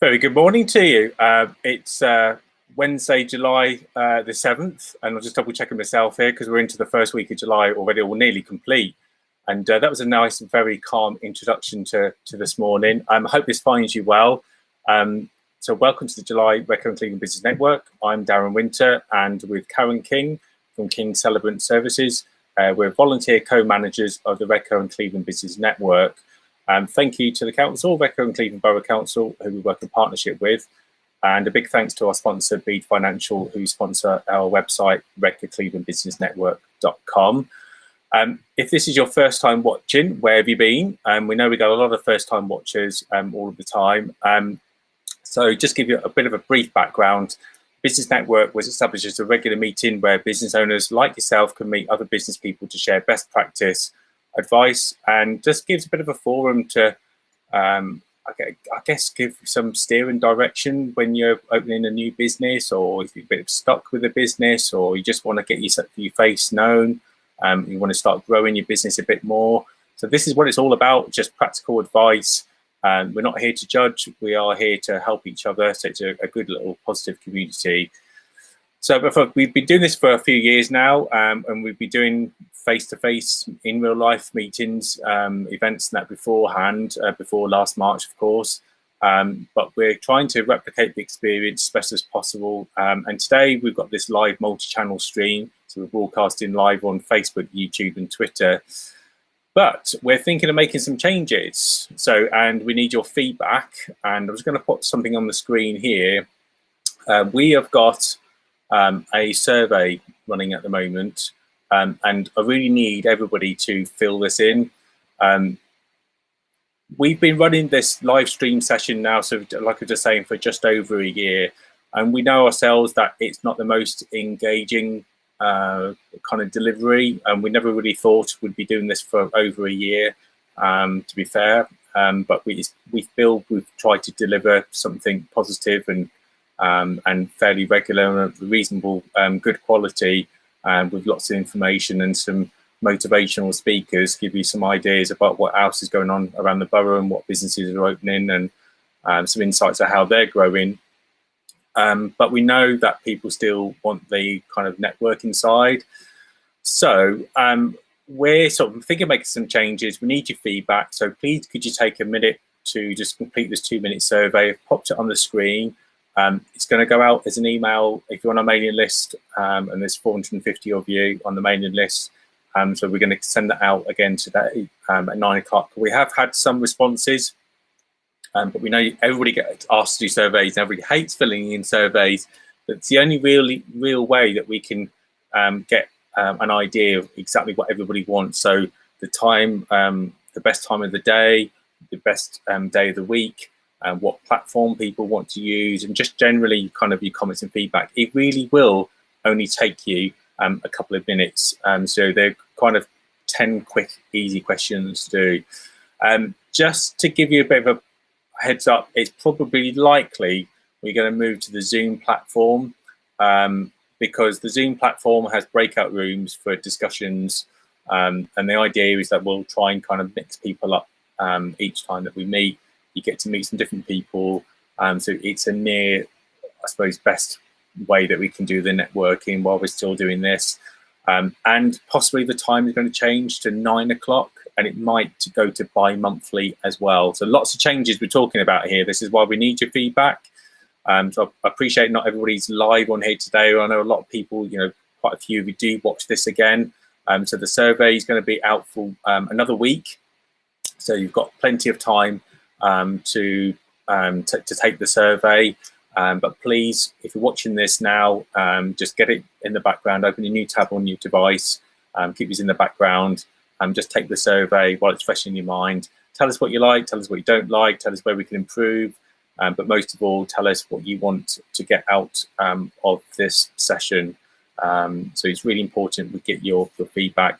Very good morning to you. It's Wednesday, July the 7th, and I'll just double checking myself here because we're into the first week of July already, or nearly complete. And that was a nice and very calm introduction to this morning. I hope this finds you well. So welcome to the July Redcar Cleveland Business Network. I'm Darren Winter, and with Karen King from King Celebrant Services, we're volunteer co-managers of the Redcar Cleveland Business Network. Thank you to the Council, Redcar and Cleveland Borough Council, who we work in partnership with. And a big thanks to our sponsor, Bead Financial, who sponsor our website, redcarclevelandbusinessnetwork.com. If this is your first time watching, where have you been? We know we got a lot of first time watchers all of the time. So just give you a bit of a brief background. Business Network was established as a regular meeting where business owners like yourself can meet other business people to share best practice, advice, and just gives a bit of a forum to, I guess, give some steer and direction when you're opening a new business, or if you're a bit stuck with a business, or you just want to get your face known, you want to start growing your business a bit more. So this is what it's all about, just practical advice. We're not here to judge, we are here to help each other, so it's a good little positive community. So we've been doing this for a few years now, and we've been doing face-to-face in real life meetings, events and that beforehand, before last March, of course. But we're trying to replicate the experience as best as possible. And today we've got this live multi-channel stream. So we're broadcasting live on Facebook, YouTube and Twitter. But we're thinking of making some changes. And we need your feedback. And I was going to put something on the screen here. We have got a survey running at the moment, and I really need everybody to fill this in. We've been running this live stream session now, so like I was just saying, for just over a year, and we know ourselves that it's not the most engaging kind of delivery, and we never really thought we'd be doing this for over a year, to be fair. But we've tried to deliver something positive and fairly regular and reasonable, good quality, with lots of information and some motivational speakers, give you some ideas about what else is going on around the borough and what businesses are opening, and some insights of how they're growing. But we know that people still want the kind of networking side. So we're sort of thinking of making some changes. We need your feedback. So please, could you take a minute to just complete this 2-minute survey? I've popped it on the screen. It's going to go out as an email if you're on our mailing list, and there's 450 of you on the mailing list. So we're going to send that out again today at 9 o'clock. We have had some responses, but we know everybody gets asked to do surveys, and everybody hates filling in surveys. But it's the only real way that we can get an idea of exactly what everybody wants. So the time, the best time of the day, the best day of the week, what platform people want to use, and just generally kind of your comments and feedback. It really will only take you a couple of minutes. So they're kind of 10 quick, easy questions to do. Just to give you a bit of a heads up, it's probably likely we're going to move to the Zoom platform, because the Zoom platform has breakout rooms for discussions. And the idea is that we'll try and kind of mix people up each time that we meet. You get to meet some different people. So it's a near, I suppose, best way that we can do the networking while we're still doing this. And possibly the time is going to change to 9 o'clock, and it might go to bi-monthly as well. So lots of changes we're talking about here. This is why we need your feedback. So I appreciate not everybody's live on here today. I know a lot of people, quite a few of you do watch this again. So the survey is going to be out for another week. So you've got plenty of time to take the survey, but please, if you're watching this now, just get it in the background, open a new tab on your device, keep this in the background, just take the survey while it's fresh in your mind. Tell us what you like, tell us what you don't like, tell us where we can improve, but most of all, tell us what you want to get out of this session. So it's really important we get your feedback.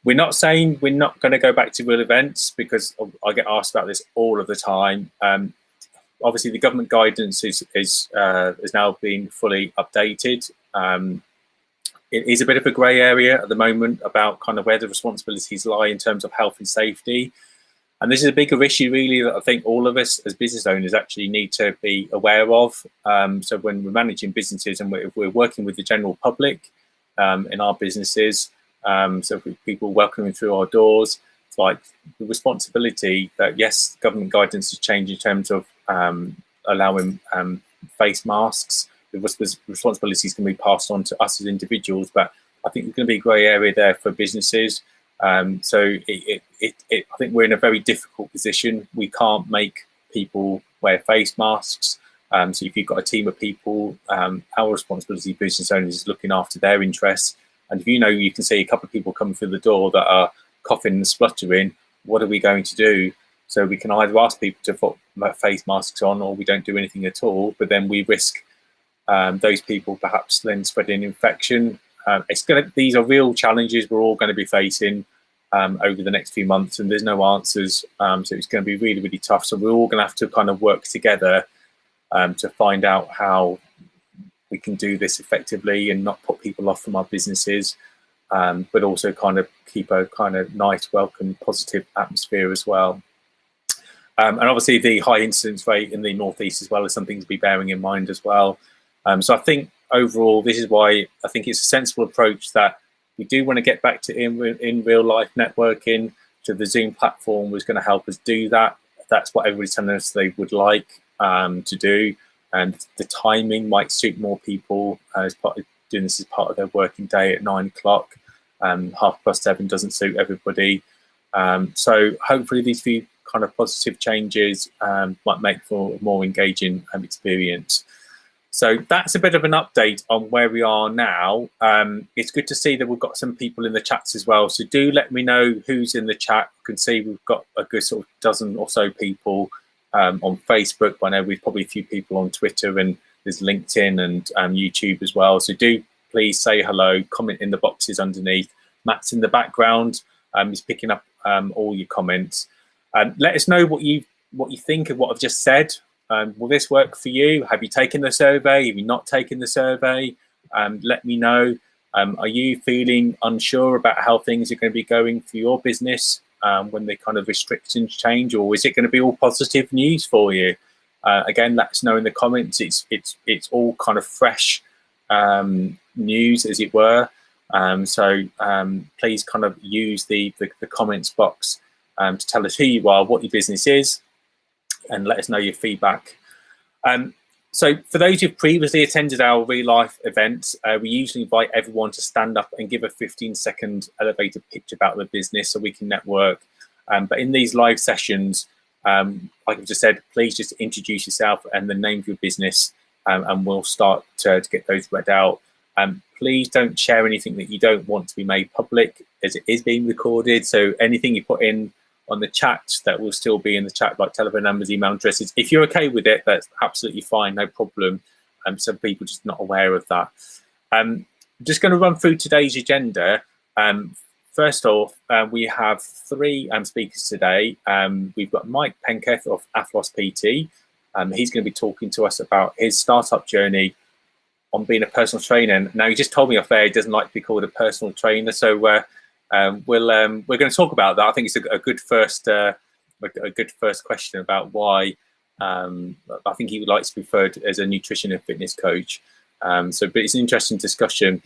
We're not saying we're not going to go back to real events, because I get asked about this all of the time. Obviously, the government guidance is now being fully updated. It is a bit of a grey area at the moment about kind of where the responsibilities lie in terms of health and safety. And this is a bigger issue, really, that I think all of us as business owners actually need to be aware of. So when we're managing businesses and we're working with the general public in our businesses, so if people welcoming through our doors, it's like the responsibility that, yes, government guidance has changed in terms of allowing face masks. The responsibilities can be passed on to us as individuals, but I think there's going to be a grey area there for businesses. So I think we're in a very difficult position. We can't make people wear face masks. So if you've got a team of people, our responsibility as business owners is looking after their interests. And if you can see a couple of people coming through the door that are coughing and spluttering, what are we going to do? So we can either ask people to put face masks on, or we don't do anything at all, but then we risk those people perhaps then spreading infection. These are real challenges we're all going to be facing over the next few months, and there's no answers. So it's going to be really, really tough. So we're all going to have to kind of work together to find out how we can do this effectively and not put people off from our businesses, but also kind of keep a kind of nice, welcome, positive atmosphere as well. And obviously the high incidence rate in the Northeast as well is something to be bearing in mind as well. So I think overall, this is why I think it's a sensible approach that we do want to get back to in real life networking. So the Zoom platform was going to help us do that. That's what everybody's telling us they would like to do. And the timing might suit more people as part of doing this as part of their working day at 9 o'clock. 7:30 doesn't suit everybody. So hopefully these few kind of positive changes might make for a more engaging experience. So that's a bit of an update on where we are now. It's good to see that we've got some people in the chats as well. So do let me know who's in the chat. You can see we've got a good sort of dozen or so people on Facebook. I know we've probably a few people on Twitter, and there's LinkedIn and YouTube as well. So do please say hello, comment in the boxes underneath. Matt's in the background. He's picking up all your comments. Let us know what you think of what I've just said. Will this work for you? Have you taken the survey? Have you not taken the survey? Let me know. Are you feeling unsure about how things are going to be going for your business when the kind of restrictions change, or is it going to be all positive news for you? Again, let us know in the comments. It's all kind of fresh news, as it were. So please kind of use the comments box to tell us who you are, what your business is, and let us know your feedback. So for those who've previously attended our real life events, we usually invite everyone to stand up and give a 15-second elevator pitch about the business so we can network. But in these live sessions, like I've just said, please just introduce yourself and the name of your business, and we'll start to get those read out. Please don't share anything that you don't want to be made public, as it is being recorded. So anything you put in on the chat, that will still be in the chat, like telephone numbers, email addresses. If you're okay with it, that's absolutely fine, no problem. Some people just not aware of that. I'm just going to run through today's agenda. First off, we have three speakers today. We've got Mike Penketh of Athlos PT. He's going to be talking to us about his startup journey on being a personal trainer. Now, he just told me off air he doesn't like to be called a personal trainer, so we're going to talk about that. I think it's a good first question about why. I think he would like to be referred as a nutrition and fitness coach. But it's an interesting discussion.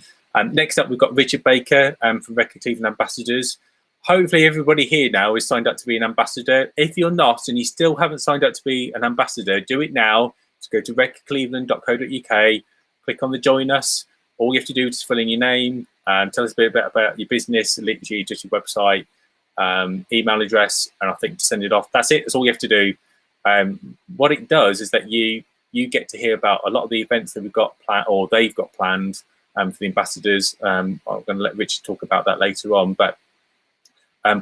Next up, we've got Richard Baker from Redcar Cleveland Ambassadors. Hopefully, everybody here now is signed up to be an ambassador. If you're not, and you still haven't signed up to be an ambassador, do it now. Just go to redcarcleveland.co.uk, click on the join us. All you have to do is fill in your name, tell us a bit about your business, literally just your website, email address, and I think to send it off. That's it. That's all you have to do. What it does is that you get to hear about a lot of the events that we've got planned, or they've got planned for the ambassadors. I'm going to let Richard talk about that later on, but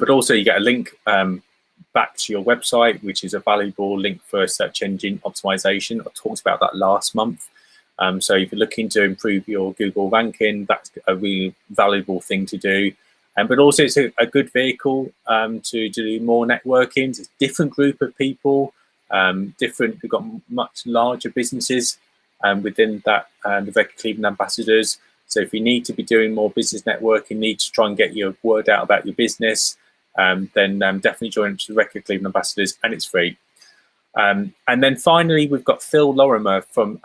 also you get a link back to your website, which is a valuable link for search engine optimization. I talked about that last month. So if you're looking to improve your Google ranking, that's a really valuable thing to do. But also it's a good vehicle to do more networking. It's a different group of people, we've got much larger businesses within that, the Redcar Cleveland Ambassadors. So if you need to be doing more business networking, need to try and get your word out about your business, then definitely join the Redcar Cleveland Ambassadors, and it's free. And then finally, we've got Phil Lorimer from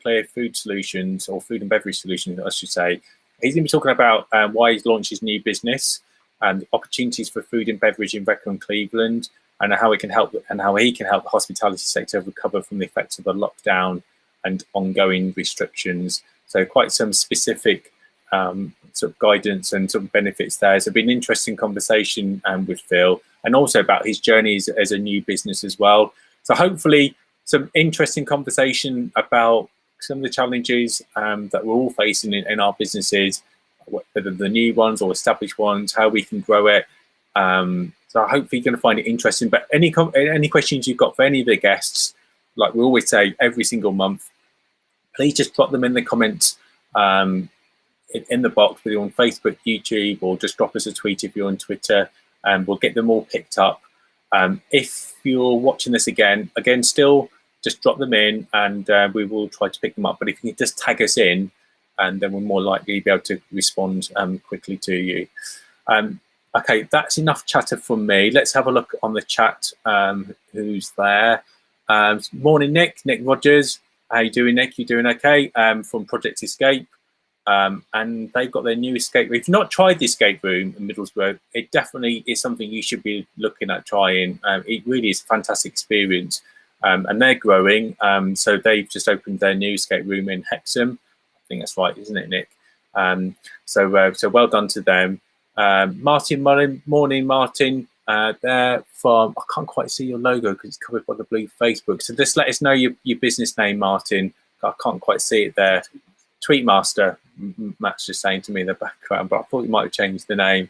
Clear Food Solutions, or Food and Beverage Solutions, I should say. He's going to be talking about why he's launched his new business and opportunities for food and beverage in Redcar and Cleveland, and how it can help, and how he can help the hospitality sector recover from the effects of the lockdown and ongoing restrictions. So quite some specific sort of guidance and sort of benefits there. So it's been an interesting conversation with Phil, and also about his journey as a new business as well. So hopefully some interesting conversation about some of the challenges that we're all facing in our businesses, whether the new ones or established ones, how we can grow it. So hopefully you're going to find it interesting. But any questions you've got for any of the guests, like we always say every single month, please just drop them in the comments in the box, whether you're on Facebook, YouTube, or just drop us a tweet if you're on Twitter, and we'll get them all picked up. If you're watching this again, still just drop them in, and we will try to pick them up. But if you can just tag us in, and then we're more likely to be able to respond quickly to you. Okay, that's enough chatter from me. Let's have a look on the chat. Who's there? Morning, Nick Rogers. How you doing, Nick? You doing okay? From Project Escape. And they've got their new escape room. If you've not tried the escape room in Middlesbrough, it definitely is something you should be looking at trying. It really is a fantastic experience, and they're growing. So they've just opened their new escape room in Hexham. I think that's right, isn't it, Nick? So well done to them. Martin Mullen, morning, Martin. There from, I can't quite see your logo because it's covered by the blue Facebook. So just let us know your business name, Martin. I can't quite see it there. Tweetmaster, Matt's just saying to me in the background, but I thought you might have changed the name.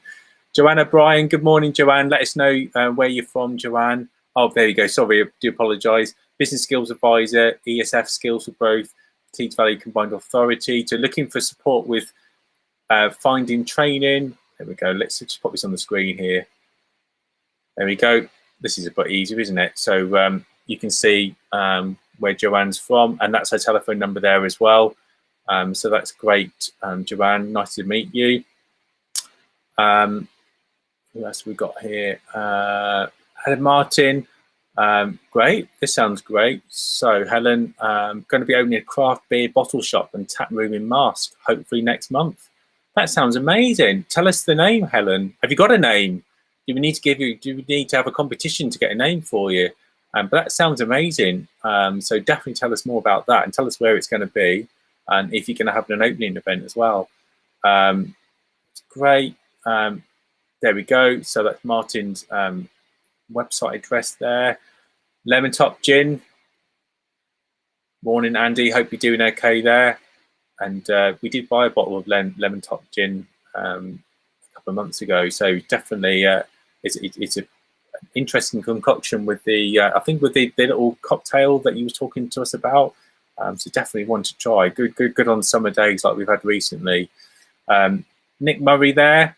Joanna Bryan, good morning, Joanne. Let us know where you're from, Joanne. Oh, there you go. Sorry, I do apologise. Business Skills Advisor, ESF Skills for Growth, Tees Valley Combined Authority. So looking for support with finding training. There we go. Let's just pop this on the screen here. There we go. This is a bit easier, isn't it? So you can see where Joanne's from, and that's her telephone number there as well. So that's great, Joanne. Nice to meet you. Who else we got here? Helen Martin. Great. This sounds great. So Helen, going to be opening a craft beer bottle shop and tap room in Mask, hopefully next month. That sounds amazing. Tell us the name, Helen. Have you got a name? Do we need to have a competition to get a name for you? But that sounds amazing. So definitely tell us more about that, and tell us where it's going to be, and if you're going to have an opening event as well. Great. There we go. So that's Martin's website address there. Lemon Top Gin. Morning, Andy. Hope you're doing okay there. And we did buy a bottle of Lemon Top Gin a couple of months ago. So definitely it's an interesting concoction with the, I think with the little cocktail that you were talking to us about. So definitely one to try. Good on summer days like we've had recently. Nick Murray there.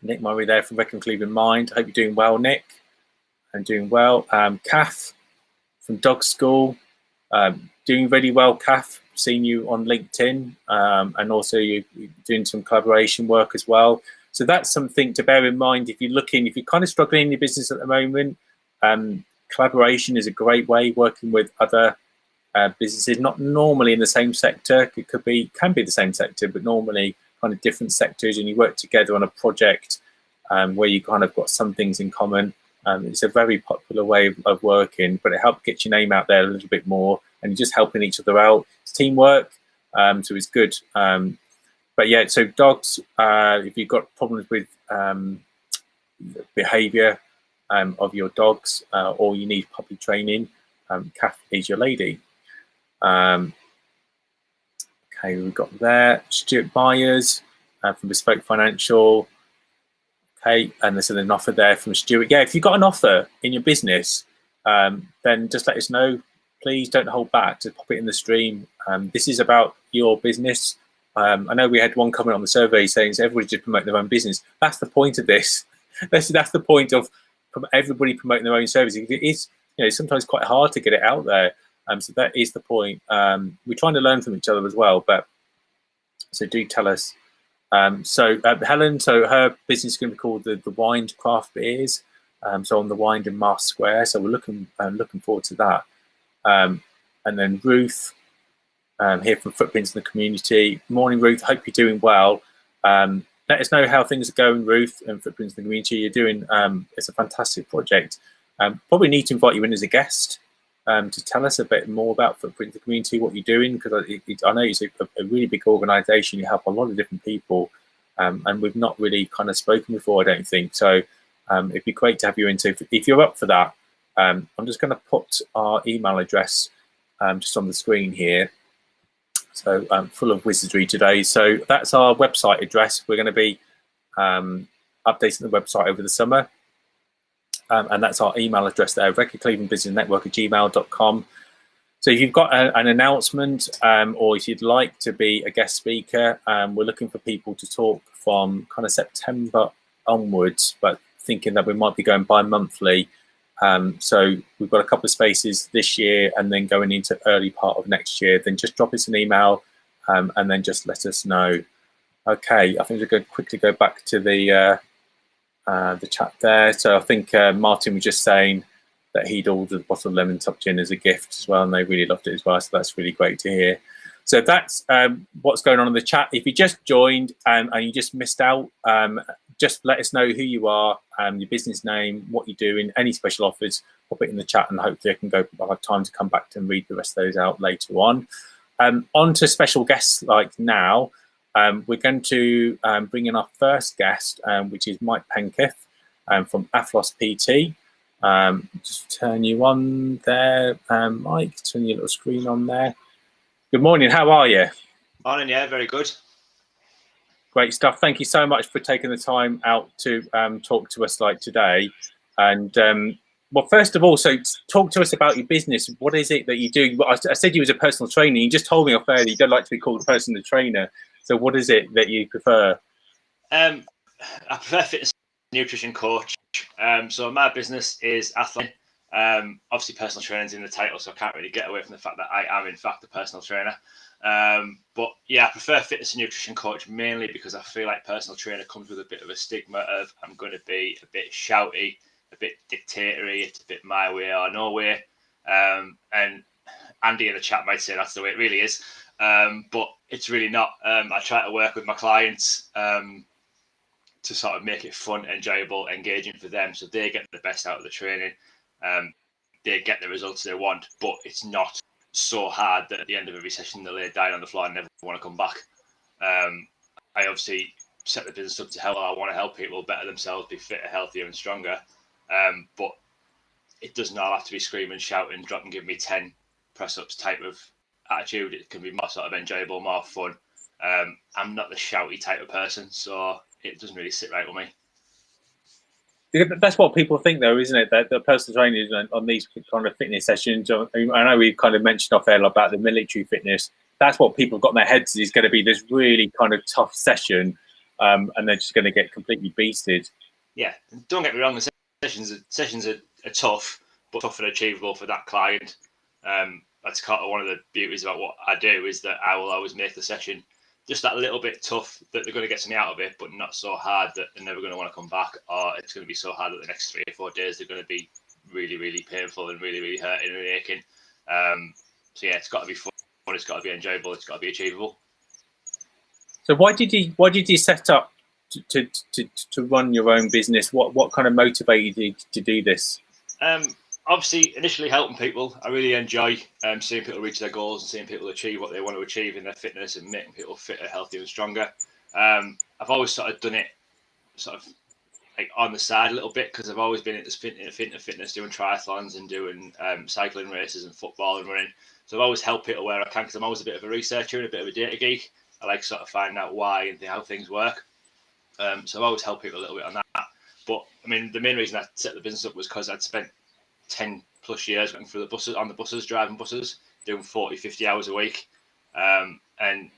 Nick Murray there from Redcar Cleveland Mind. Hope you're doing well, Nick. I'm doing well. Kath from Dog School. Doing really well, Kath. Seen you on LinkedIn, and also you're doing some collaboration work as well. So that's something to bear in mind if you're kind of struggling in your business at the moment. Collaboration is a great way, working with other businesses, not normally in the same sector. It can be the same sector, but normally kind of different sectors, and you work together on a project where you kind of got some things in common. It's a very popular way of working, but it helps get your name out there a little bit more, and you're just helping each other out. It's teamwork, so it's good. But yeah, so dogs, if you've got problems with behaviour of your dogs, or you need puppy training, Kath is your lady. Okay, we've got there Stuart Byers from Bespoke Financial. Okay, and there's an offer there from Stuart. Yeah, if you've got an offer in your business, then just let us know. Please don't hold back. Just pop it in the stream. This is about your business. I know we had one comment on the survey saying everybody just promote their own business. That's the point of this. That's the point of everybody promoting their own services. It is, sometimes quite hard to get it out there. So that is the point. We're trying to learn from each other as well. But so do tell us Helen, so her business is going to be called the Wind Craft Beers. So on the Wind in Mars Square. So we're looking forward to that. And then Ruth, here from Footprints in the Community. Morning, Ruth. Hope you're doing well. Let us know how things are going, Ruth, and Footprints in the Community. You're doing. It's a fantastic project. Probably need to invite you in as a guest to tell us a bit more about Footprints in the Community, what you're doing, because I know it's a really big organisation. You help a lot of different people, and we've not really kind of spoken before, I don't think. So it'd be great to have you in. So if you're up for that, I'm just going to put our email address just on the screen here. So full of wizardry today. So that's our website address. We're going to be updating the website over the summer. And that's our email address there, Redcar Cleveland Business Network @gmail.com. So if you've got an announcement or if you'd like to be a guest speaker, we're looking for people to talk from kind of September onwards, but thinking that we might be going bi-monthly. So we've got a couple of spaces this year and then going into early part of next year. Then just drop us an email and then just let us know. Okay, I think we're going to quickly go back to the chat there. So I think Martin was just saying that he'd ordered a bottle of lemon top gin as a gift as well, and they really loved it as well. So that's really great to hear. So that's what's going on in the chat. If you just joined and you just missed out, just let us know who you are, your business name, what you're doing, any special offers, pop it in the chat, and hopefully I'll have time to come back and read the rest of those out later on. On to special guests like now. We're going to bring in our first guest, which is Mike Penketh from Athlos PT. Just turn you on there, Mike. Turn your little screen on there. Good morning. How are you? Morning. Yeah, very good. Great stuff. Thank you so much for taking the time out to talk to us like today. And well, first of all, so talk to us about your business. What is it that you do? I said you was a personal trainer. You just told me off air that you don't like to be called a personal trainer. So what is it that you prefer? I prefer fitness nutrition coach. So my business is Athlos. Obviously, personal training's in the title, so I can't really get away from the fact that I am, in fact, a personal trainer. But yeah, I prefer fitness and nutrition coach mainly because I feel like personal trainer comes with a bit of a stigma of I'm going to be a bit shouty, a bit dictatory, it's a bit my way or no way. And Andy in the chat might say that's the way it really is. But it's really not. I try to work with my clients to sort of make it fun, enjoyable, engaging for them, so they get the best out of the training. They get the results they want, but it's not so hard that at the end of every session they lay down on the floor and never want to come back. I obviously set the business up to help. I want to help people better themselves, be fitter, healthier, and stronger. But it does not have to be screaming, shouting, drop and give me 10 press-ups type of attitude. It can be more sort of enjoyable, more fun. I'm not the shouty type of person, so it doesn't really sit right with me. That's what people think, though, isn't it? That the personal trainers on these kind of fitness sessions. I know we kind of mentioned off air about the military fitness. That's what people have got in their heads is going to be this really kind of tough session, and they're just going to get completely beasted. Yeah, don't get me wrong. The sessions are tough, but tough and achievable for that client. That's kind of one of the beauties about what I do is that I will always make the session just that little bit tough that they're going to get something out of it, but not so hard that they're never going to want to come back, or it's going to be so hard that the next 3 or 4 days they're going to be really, really painful and really, really hurting and aching. So yeah, it's got to be fun, it's got to be enjoyable, it's got to be achievable. So why did you set up to run your own business? What kind of motivated you to do this? Obviously, initially helping people. I really enjoy seeing people reach their goals and seeing people achieve what they want to achieve in their fitness and making people fitter, healthier, and stronger. I've always sort of done it sort of like on the side a little bit because I've always been into fitness, doing triathlons and doing cycling races and football and running. So I've always helped people where I can because I'm always a bit of a researcher and a bit of a data geek. I like sort of finding out why and how things work. So I've always helped people a little bit on that. But I mean, the main reason I set the business up was because I'd spent 10 plus years going through the buses, driving buses, doing 40, 50 hours a week, and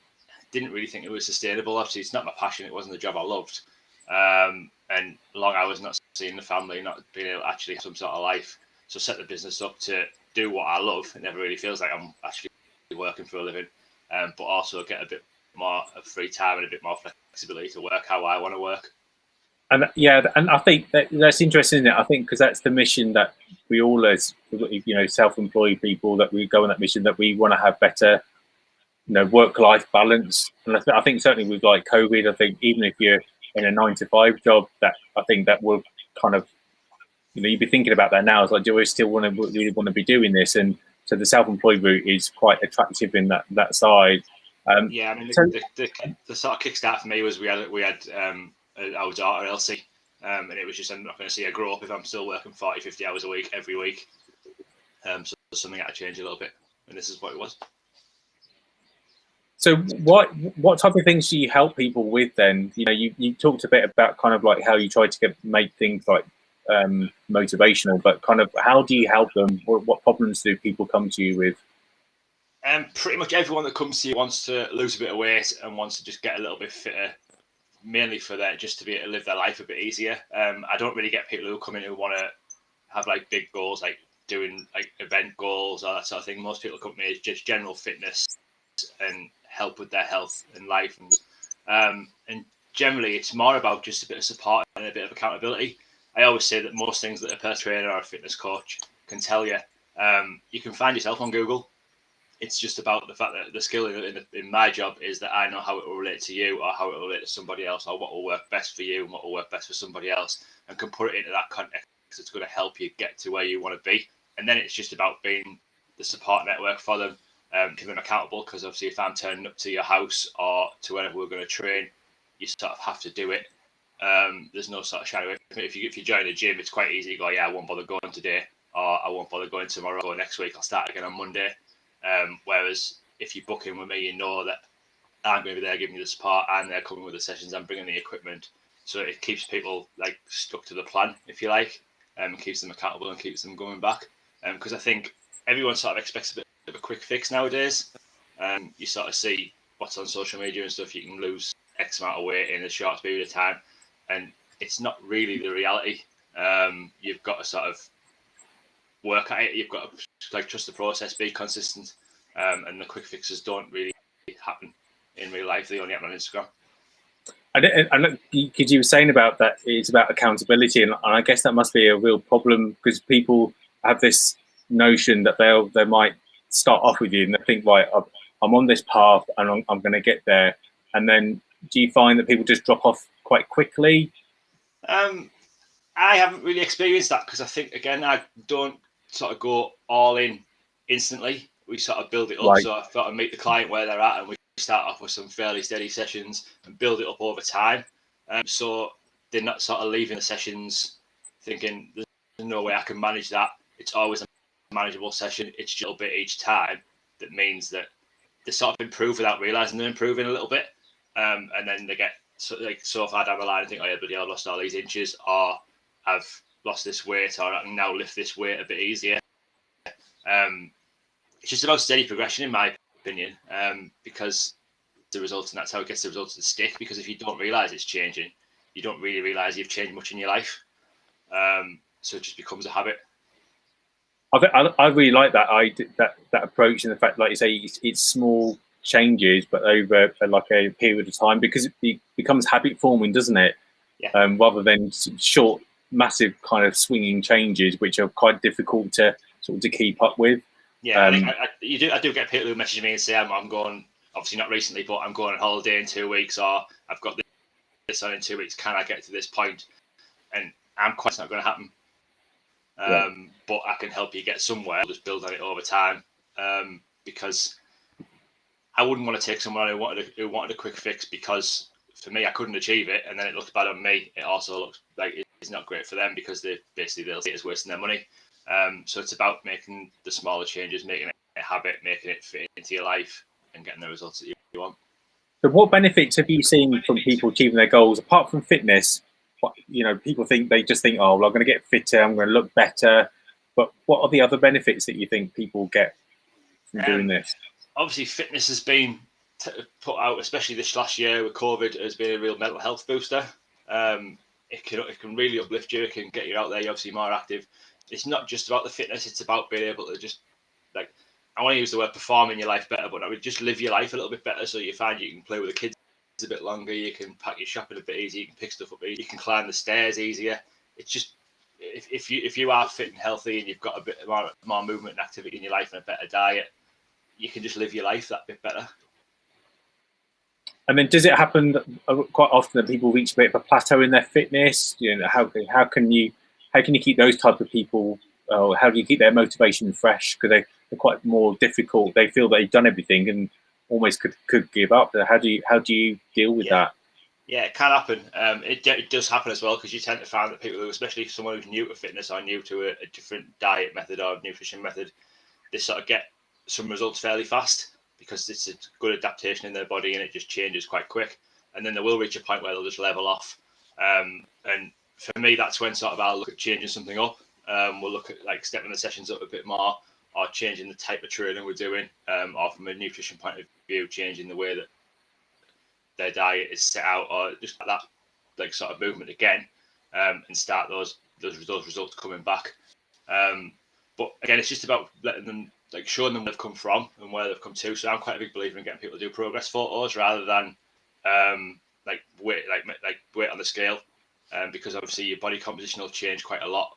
didn't really think it was sustainable. Obviously, it's not my passion. It wasn't the job I loved. And long hours, not seeing the family, not being able to actually have some sort of life. So set the business up to do what I love. It never really feels like I'm actually working for a living, but also get a bit more of free time and a bit more flexibility to work how I want to work. And yeah, and I think that's interesting, isn't it? I think because that's the mission that we all, as self-employed people, that we go on that mission, that we want to have better, work-life balance. And I think certainly with like COVID, I think even if you're in a 9 to 5 job, that I think that will kind of, you'd be thinking about that now. It's like, do I still really want to be doing this? And so the self-employed route is quite attractive in that side. Yeah, I mean, the sort of kickstart for me was we had our daughter Elsie, and it was just, I'm not going to see her grow up if I'm still working 40, 50 hours a week every week. So something had to change a little bit, and this is what it was. So what type of things do you help people with then? You talked a bit about kind of like how you try to make things like motivational, but kind of how do you help them? What problems do people come to you with? Pretty much everyone that comes to you wants to lose a bit of weight and wants to just get a little bit fitter, mainly for that, just to be able to live their life a bit easier. I don't really get people who come in who want to have like big goals, like doing like event goals or that sort of thing. Most people come to me is just general fitness and help with their health and life. And generally it's more about just a bit of support and a bit of accountability. I always say that most things that a personal trainer or a fitness coach can tell you, you can find yourself on Google. It's just about the fact that the skill in my job is that I know how it will relate to you or how it will relate to somebody else, or what will work best for you and what will work best for somebody else, and can put it into that context. It's going to help you get to where you want to be. And then it's just about being the support network for them, keep them accountable, because obviously if I'm turning up to your house or to wherever we're going to train, you sort of have to do it. There's no sort of shying away from it. If you join a gym, it's quite easy to go, yeah, I won't bother going today, or I won't bother going tomorrow, or next week I'll start again on Monday. Whereas if you book in with me, you know that I'm going to be there giving you the support, and they're coming with the sessions, I'm bringing the equipment. So it keeps people like stuck to the plan, if you like, and keeps them accountable and keeps them going back. Because I think everyone sort of expects a bit of a quick fix nowadays. You sort of see what's on social media and stuff. You can lose X amount of weight in a short period of time, and it's not really the reality. You've got to sort of work at it. You've got to like trust the process, be consistent, and the quick fixes don't really happen in real life. They only happen on Instagram. And because you were saying about that, it's about accountability, and I guess that must be a real problem, because people have this notion that they might start off with you and they think, right, I'm on this path and I'm going to get there, and then do you find that people just drop off quite quickly? I haven't really experienced that, because I think, again, I don't sort of go all in instantly. We sort of build it up. Right. So I thought I'd meet the client where they're at, and we start off with some fairly steady sessions and build it up over time. So they're not sort of leaving the sessions thinking there's no way I can manage that. It's always a manageable session. It's just a little bit each time. That means that they sort of improve without realizing they're improving a little bit. And then they get so far down the line and think, oh yeah, but I've lost all these inches, or I've lost this weight, or I can now lift this weight a bit easier. It's just about steady progression, in my opinion, because the results, and that's how it gets the results to stick. Because if you don't realize it's changing, you don't really realize you've changed much in your life. So it just becomes a habit. I really like that approach, and the fact, like you say, it's small changes, but over like a period of time, because it becomes habit forming, doesn't it? Yeah. Rather than short, massive kind of swinging changes, which are quite difficult to sort of to keep up with. Yeah, I do get people who message me and say, I'm going, obviously not recently, but I'm going on holiday in 2 weeks, or I've got this on in 2 weeks. Can I get to this point? And I'm quite, it's not going to happen. But I can help you get somewhere. I'll just build on it over time, because I wouldn't want to take someone who wanted a quick fix, because for me, I couldn't achieve it, and then it looked bad on me. It also looks like it's not great for them, because they'll see it as wasting their money. So it's about making the smaller changes, making it a habit, making it fit into your life, and getting the results that you want. So what benefits have you seen from people achieving their goals, apart from fitness? People just think, oh, well, I'm going to get fitter, I'm going to look better. But what are the other benefits that you think people get from doing this? Obviously, fitness has been put out, especially this last year with COVID, has been a real mental health booster. It can really uplift you. It can get you out there. You're obviously more active. It's not just about the fitness. It's about being able to just, like, I want to use the word perform in your life better, but I would just live your life a little bit better. So you find you can play with the kids a bit longer, you can pack your shopping a bit easier, you can pick stuff up easier, you can climb the stairs easier. It's just, if you are fit and healthy and you've got a bit more movement and activity in your life and a better diet, you can just live your life that bit better. I mean, does it happen quite often that people reach a bit of a plateau in their fitness? You know, how can you keep those type of people? How do you keep their motivation fresh? Because they're quite more difficult. They feel they've done everything and almost could give up. How do you deal with that? Yeah, it can happen. It does happen as well, because you tend to find that people who, especially someone who's new to fitness or new to a different diet method or nutrition method, they sort of get some results fairly fast because it's a good adaptation in their body and it just changes quite quick. And then they will reach a point where they'll just level off. And for me, that's when sort of I'll look at changing something up. We'll look at like stepping the sessions up a bit more, or changing the type of training we're doing, or from a nutrition point of view, changing the way that their diet is set out, or just that like sort of movement again, and start those results coming back. But again, it's just about letting them, like, showing them where they've come from and where they've come to. So I'm quite a big believer in getting people to do progress photos rather than weight on the scale, because obviously your body composition will change quite a lot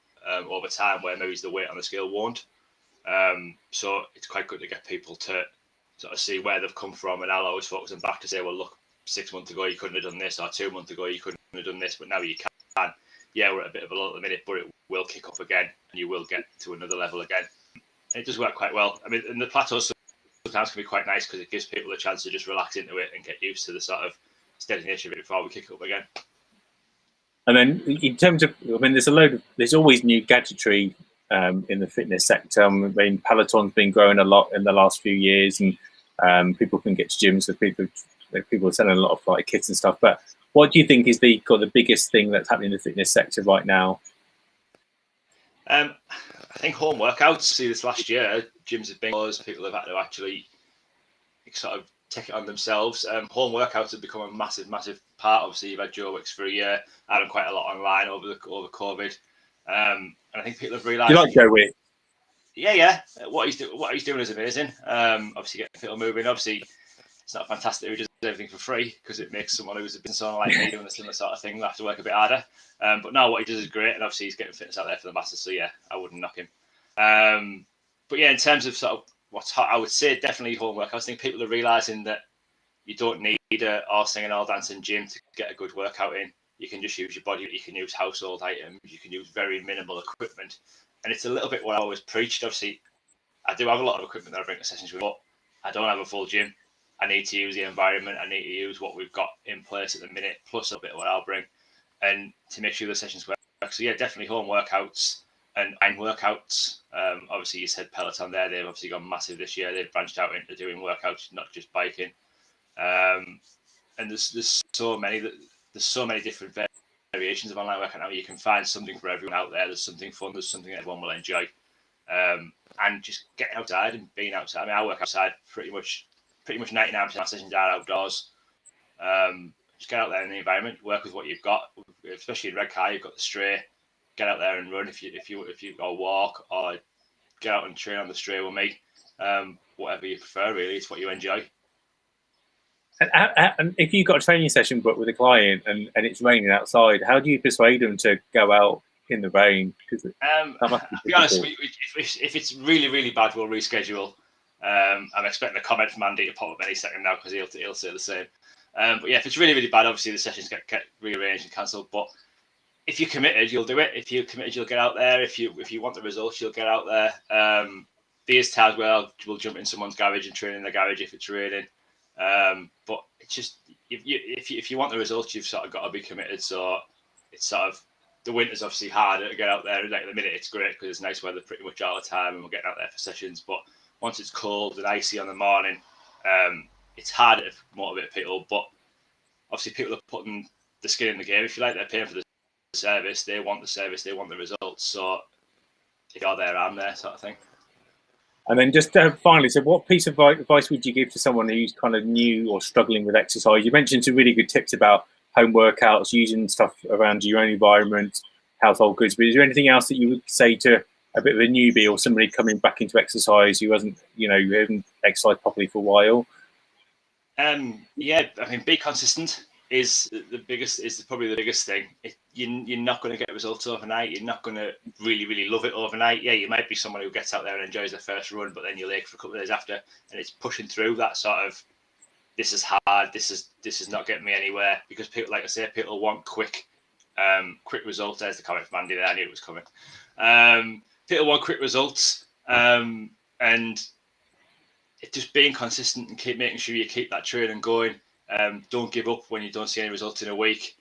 over time, where maybe the weight on the scale won't. So it's quite good to get people to sort of see where they've come from, and I'll always focus them back to say, well, look, 6 months ago you couldn't have done this, or 2 months ago you couldn't have done this, but now you can. Yeah, we're at a bit of a lull at the minute, but it will kick up again and you will get to another level again. And it does work quite well. I mean, and the plateaus sometimes can be quite nice because it gives people a chance to just relax into it and get used to the sort of steadiness of it before we kick it up again. And then in terms of, I mean, there's always new gadgetry in the fitness sector. I mean, Peloton's been growing a lot in the last few years, and people can get to gyms, so people are selling a lot of like kits and stuff. But what do you think is the biggest thing that's happening in the fitness sector right now? I think home workouts. See, this last year, gyms have been closed. People have had to actually sort of take it on themselves. Home workouts have become a massive part. Obviously, you've had Joe Wicks for a year. I've done quite a lot online over COVID. And I think people have realised. You like Joe Wicks? Yeah. What he's doing is amazing. Obviously, getting people moving. Obviously, it's not fantastic if he does everything for free, because it makes someone who's a business owner like me doing a similar sort of thing have to work a bit harder. But no, what he does is great, and obviously he's getting fitness out there for the masses. So yeah, I wouldn't knock him. But yeah, in terms of sort of what's hot, I would say definitely home workouts. I think people are realising that you don't need a all singing, all dancing gym to get a good workout in. You can just use your body. You can use household items. You can use very minimal equipment, and it's a little bit what I always preached. Obviously, I do have a lot of equipment that I bring to sessions with, but I don't have a full gym. I need to use the environment. I need to use what we've got in place at the minute, plus a bit of what I'll bring, and to make sure the sessions work. So yeah, definitely home workouts and workouts. Obviously, you said Peloton there. They've obviously gone massive this year. They've branched out into doing workouts, not just biking. And there's so many different variations of online workout now. You can find something for everyone out there. There's something fun. There's something everyone will enjoy. And just getting outside and being outside. I mean, I work outside pretty much 99% of my sessions are outdoors. Just get out there in the environment, work with what you've got. Especially in Redcar, you've got the stray. Get out there and run if you go walk, or get out and train on the stray with me. Whatever you prefer, really, it's what you enjoy. And if you've got a training session booked with a client and it's raining outside, how do you persuade them to go out in the rain? Because to be honest, if it's really bad, we'll reschedule. I'm expecting a comment from Andy to pop up any second now, because he'll say the same. But yeah, if it's really bad, obviously the sessions get rearranged and cancelled. But if you're committed, you'll do it. If you're committed, you'll get out there. If you want the results, you'll get out there. There's times where we'll jump in someone's garage and train in the garage if it's raining. But it's just, if you want the results, you've sort of got to be committed. So it's sort of, the winter's obviously harder to get out there. Like at the minute, it's great because it's nice weather pretty much all the time, and we're getting out there for sessions. But once it's cold and icy on the morning, it's harder to motivate people. But obviously, people are putting the skin in the game. If you like, they're paying for the service. They want the service. They want the results. So if you're there, I'm there, sort of thing. And then just finally, so what piece of advice would you give to someone who's kind of new or struggling with exercise? You mentioned some really good tips about home workouts, using stuff around your own environment, household goods. But is there anything else that you would say to a bit of a newbie or somebody coming back into exercise who hasn't, who hasn't exercised properly for a while? Yeah, I mean, be consistent is probably the biggest thing. You're not going to get results overnight. You're not going to really love it overnight. Yeah, you might be someone who gets out there and enjoys their first run, but then you're late for a couple of days after, and it's pushing through that sort of, this is hard. This is not getting me anywhere, because people, like I say, people want quick results. There's the comment from Andy there. I knew it was coming. People want quick results, and it's just being consistent and keep making sure you keep that training going. Don't give up when you don't see any results in a week.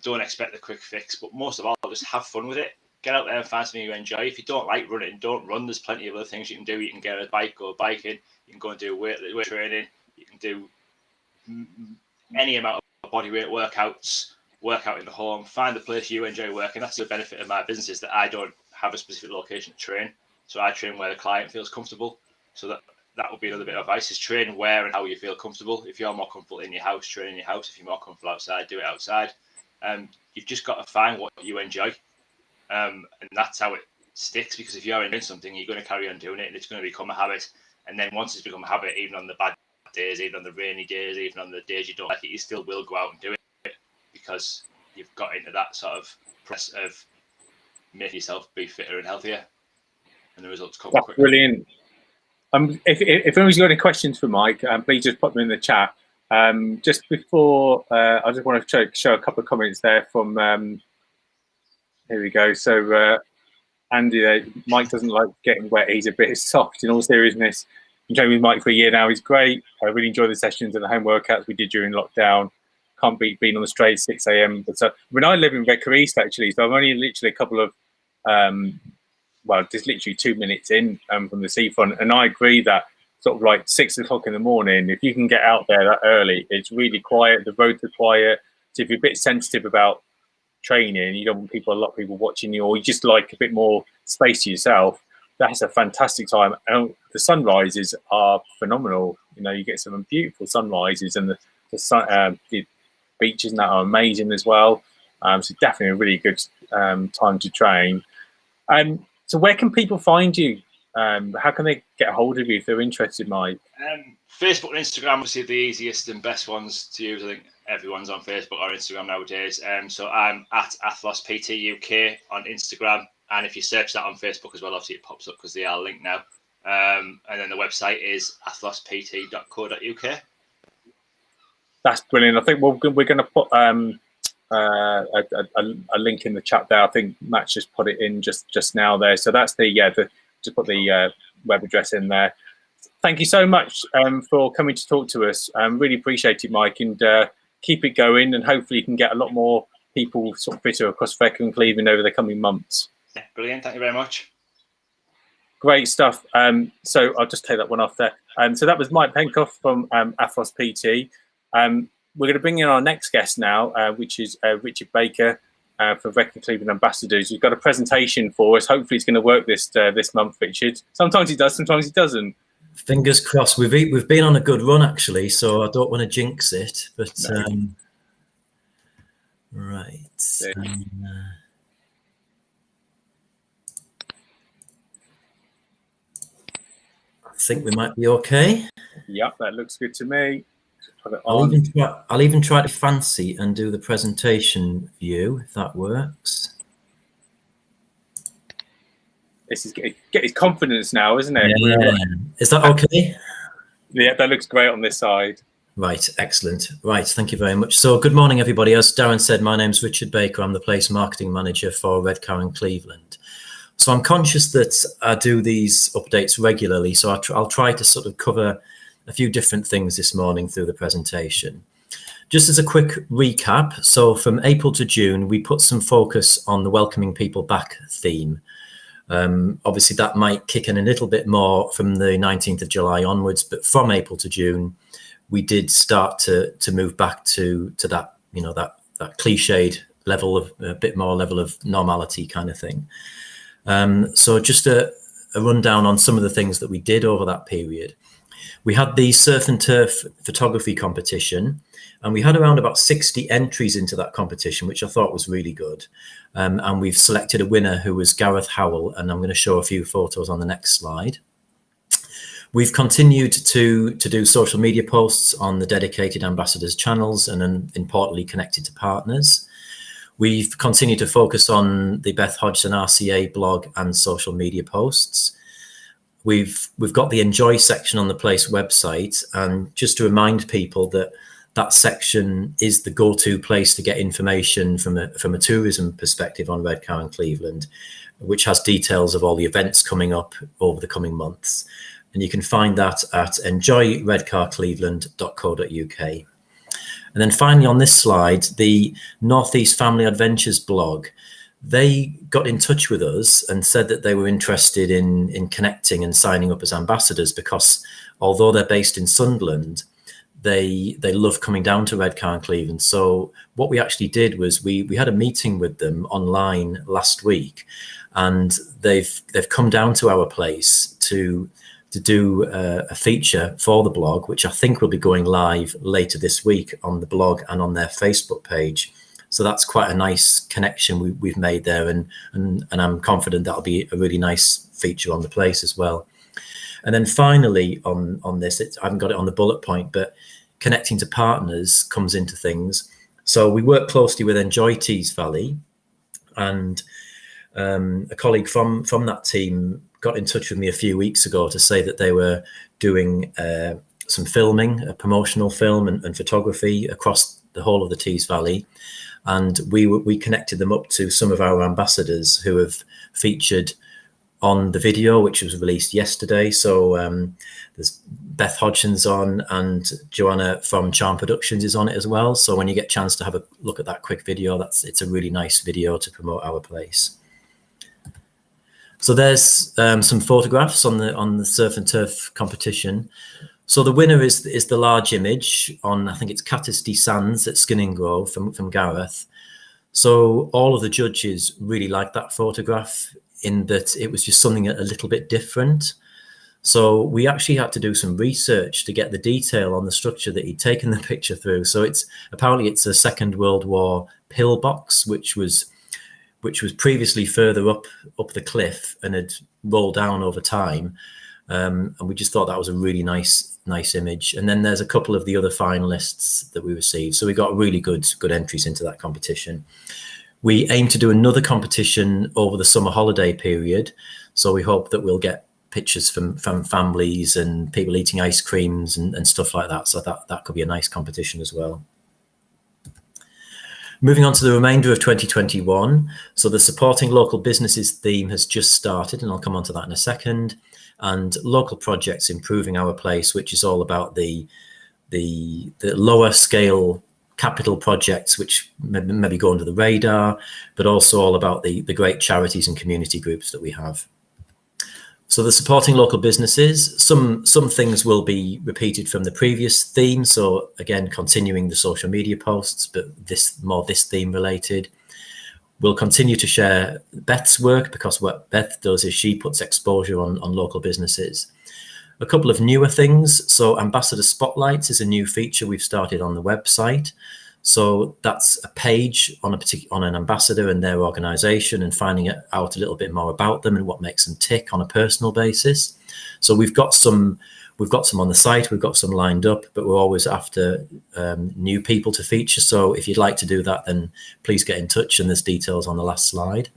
Don't expect the quick fix, but most of all, just have fun with it. Get out there and find something you enjoy. If you don't like running, don't run. There's plenty of other things you can do. You can get on a bike, go biking. You can go and do weight training. You can do any amount of body weight workouts, work out in the home. Find the place you enjoy working. That's the benefit of my business, is that I don't have a specific location to train. So I train where the client feels comfortable. So that would be another bit of advice, is train where and how you feel comfortable. If you're more comfortable in your house, train in your house. If you're more comfortable outside, do it outside. You've just got to find what you enjoy. And that's how it sticks, because if you're enjoying something, you're going to carry on doing it, and it's going to become a habit. And then once it's become a habit, even on the bad days, even on the rainy days, even on the days you don't like it, you still will go out and do it, because you've got into that sort of process of making yourself be fitter and healthier, and the results come quicker. Brilliant. If anyone's got any questions for Mike, please just put them in the chat. Just before, I just want to show a couple of comments there from, here we go. So Andy, Mike doesn't like getting wet. He's a bit soft. In all seriousness, I've been training with Mike for a year now. He's great. I really enjoy the sessions and the home workouts we did during lockdown. Can't beat being on the straight 6 a.m. But when I live in Redcar East, actually, so I'm only literally a couple of, just literally 2 minutes in from the seafront. And I agree that sort of like 6 o'clock in the morning, if you can get out there that early, it's really quiet. The roads are quiet. So if you're a bit sensitive about training, you don't want a lot of people watching you, or you just like a bit more space to yourself, that's a fantastic time. And the sunrises are phenomenal. You get some beautiful sunrises, and the beaches and that are amazing as well. So definitely a really good time to train. So where can people find you? How can they get a hold of you if they're interested, Mike? Facebook and Instagram, obviously the easiest and best ones to use. I think everyone's on Facebook or Instagram nowadays. So I'm at Athlos PT UK on Instagram. And if you search that on Facebook as well, obviously it pops up because they are linked now. And then the website is athlospt.co.uk. That's brilliant. I think we're going to put a link in the chat there. I think Matt's just put it in just now there. So that's just put the web address in there. Thank you so much for coming to talk to us. Really appreciate it, Mike, and keep it going. And hopefully you can get a lot more people sort of fitter across Redcar and Cleveland over the coming months. Yeah, brilliant. Thank you very much. Great stuff. So I'll just take that one off there. So that was Mike Penkoff from Athlos PT. We're going to bring in our next guest now, which is Richard Baker for Redcar Cleveland Ambassadors. We've got a presentation for us. Hopefully it's going to work this month, Richard. Sometimes it does, sometimes it doesn't. Fingers crossed. We've been on a good run, actually, so I don't want to jinx it. But no. Right. I think we might be okay. Yep, that looks good to me. I'll even try to fancy and do the presentation view, if that works. This is get his confidence now, isn't it? Yeah. Is that okay? Yeah, that looks great on this side. Right, excellent. Right, thank you very much. So good morning, everybody. As Darren said, my name's Richard Baker. I'm the place marketing manager for Redcar and Cleveland. So I'm conscious that I do these updates regularly, so I'll try to sort of cover a few different things this morning through the presentation. Just as a quick recap, so from April to June, we put some focus on the welcoming people back theme. Obviously, that might kick in a little bit more from the 19th of July onwards, but from April to June, we did start to move back to that, that cliched level of a bit more level of normality kind of thing. So just a rundown on some of the things that we did over that period. We had the surf and turf photography competition, And we had around about 60 entries into that competition, which I thought was really good. And we've selected a winner who was Gareth Howell, and I'm going to show a few photos on the next slide. We've continued to do social media posts on the dedicated ambassadors channels and importantly connected to partners. We've continued to focus on the Beth Hodgson RCA blog and social media posts. We've got the Enjoy section on the Place website, and just to remind people that section is the go-to place to get information from a tourism perspective on Redcar and Cleveland, which has details of all the events coming up over the coming months. And you can find that at enjoyredcarcleveland.co.uk. And then finally on this slide, the Northeast Family Adventures blog, they got in touch with us and said that they were interested in connecting and signing up as ambassadors, because although they're based in Sunderland, they love coming down to Redcar and Cleveland. So what we actually did was we had a meeting with them online last week, and they've come down to our place to do a feature for the blog, which I think will be going live later this week on the blog and on their Facebook page. So that's quite a nice connection we've made there, and I'm confident that'll be a really nice feature on the place as well. And then finally on this, I haven't got it on the bullet point, but connecting to partners comes into things. So we work closely with Enjoy Tees Valley, and a colleague from that team got in touch with me a few weeks ago to say that they were doing some filming, a promotional film and photography across the whole of the Tees Valley. And we connected them up to some of our ambassadors who have featured on the video, which was released yesterday. So there's Beth Hodgson's on, and Joanna from Charm Productions is on it as well. So when you get a chance to have a look at that quick video, it's a really nice video to promote our place. So there's some photographs on the surf and turf competition. So the winner is the large image on, I think it's Catesty Sands at Skinning Grove from Gareth. So all of the judges really liked that photograph, in that it was just something a little bit different. So we actually had to do some research to get the detail on the structure that he'd taken the picture through. So apparently it's a Second World War pillbox, which was previously further up the cliff and had rolled down over time. And we just thought that was a really nice image. And then there's a couple of the other finalists that we received. So we got really good entries into that competition. We aim to do another competition over the summer holiday period. So we hope that we'll get pictures from families and people eating ice creams and stuff like that. So that could be a nice competition as well. Moving on to the remainder of 2021. So the supporting local businesses theme has just started, and I'll come on to that in a second. And local projects improving our place, which is all about the lower scale capital projects, which maybe go under the radar, but also all about the great charities and community groups that we have. So the supporting local businesses, some things will be repeated from the previous theme. So again, continuing the social media posts, but this theme related. We'll continue to share Beth's work, because what Beth does is she puts exposure on local businesses. A couple of newer things. So Ambassador Spotlights is a new feature we've started on the website. So that's a page on an ambassador and their organization, and finding out a little bit more about them and what makes them tick on a personal basis. So we've got some on the site, we've got some lined up, but we're always after new people to feature. So if you'd like to do that, then please get in touch, and there's details on the last slide.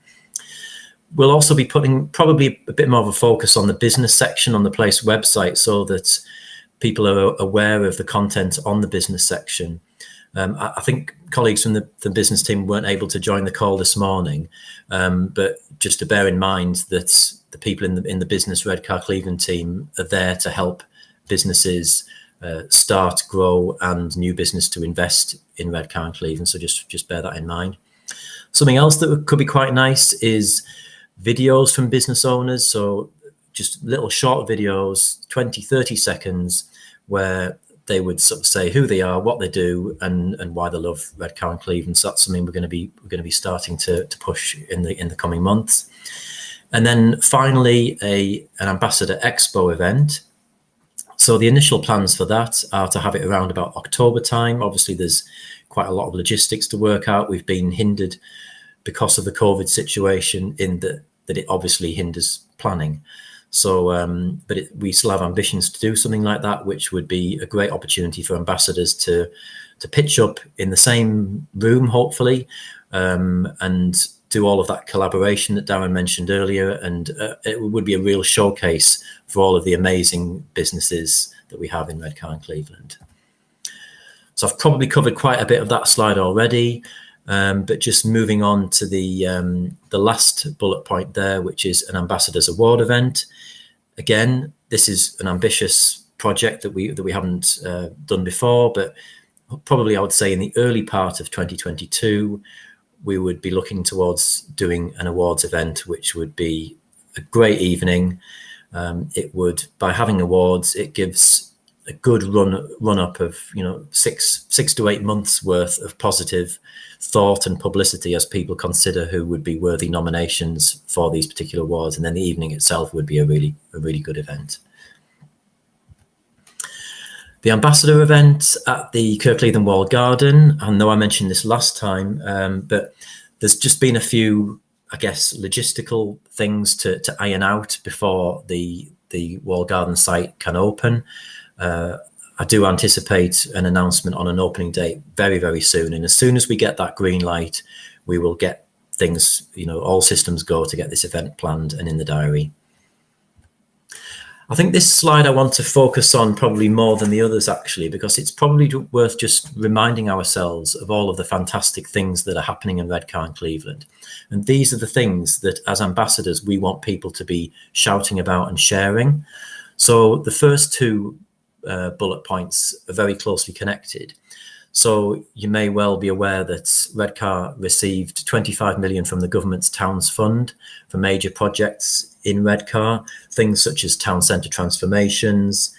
We'll also be putting probably a bit more of a focus on the business section on the Place website, so that people are aware of the content on the business section. I think colleagues from the business team weren't able to join the call this morning, but just to bear in mind that the people in the business Redcar Cleveland team are there to help businesses start, grow, and new business to invest in Redcar and Cleveland. So just bear that in mind. Something else that could be quite nice is videos from business owners. So just little short videos, 20, 30 seconds, where they would sort of say who they are, what they do, and why they love Redcar and Cleveland. So that's something we're going to be starting to push in the coming months. And then finally, an Ambassador Expo event. So the initial plans for that are to have it around about October time. Obviously, there's quite a lot of logistics to work out. We've been hindered because of the COVID situation in that it obviously hinders planning. So, but we still have ambitions to do something like that, which would be a great opportunity for ambassadors to pitch up in the same room, hopefully, and do all of that collaboration that Darren mentioned earlier. And it would be a real showcase for all of the amazing businesses that we have in Redcar and Cleveland. So I've probably covered quite a bit of that slide already, but just moving on to the last bullet point there, which is an Ambassadors Award event. Again, this is an ambitious project that we haven't done before, but probably I would say in the early part of 2022, we would be looking towards doing an awards event, which would be a great evening. It would, by having awards, it gives a good run up of 6 to 8 months worth of positive thought and publicity as people consider who would be worthy nominations for these particular awards, and then the evening itself would be a really good event. The ambassador event at the Clear Cleveland Walled Garden, I know I mentioned this last time, but there's just been a few, I guess, logistical things to iron out before the Walled Garden site can open. I do anticipate an announcement on an opening date very, very soon. And as soon as we get that green light, we will get things, all systems go to get this event planned and in the diary. I think this slide I want to focus on probably more than the others, actually, because it's probably worth just reminding ourselves of all of the fantastic things that are happening in Redcar and Cleveland. And these are the things that as ambassadors, we want people to be shouting about and sharing. So the first two bullet points are very closely connected. So you may well be aware that Redcar received 25 million from the government's Towns Fund for major projects in Redcar, things such as town centre transformations,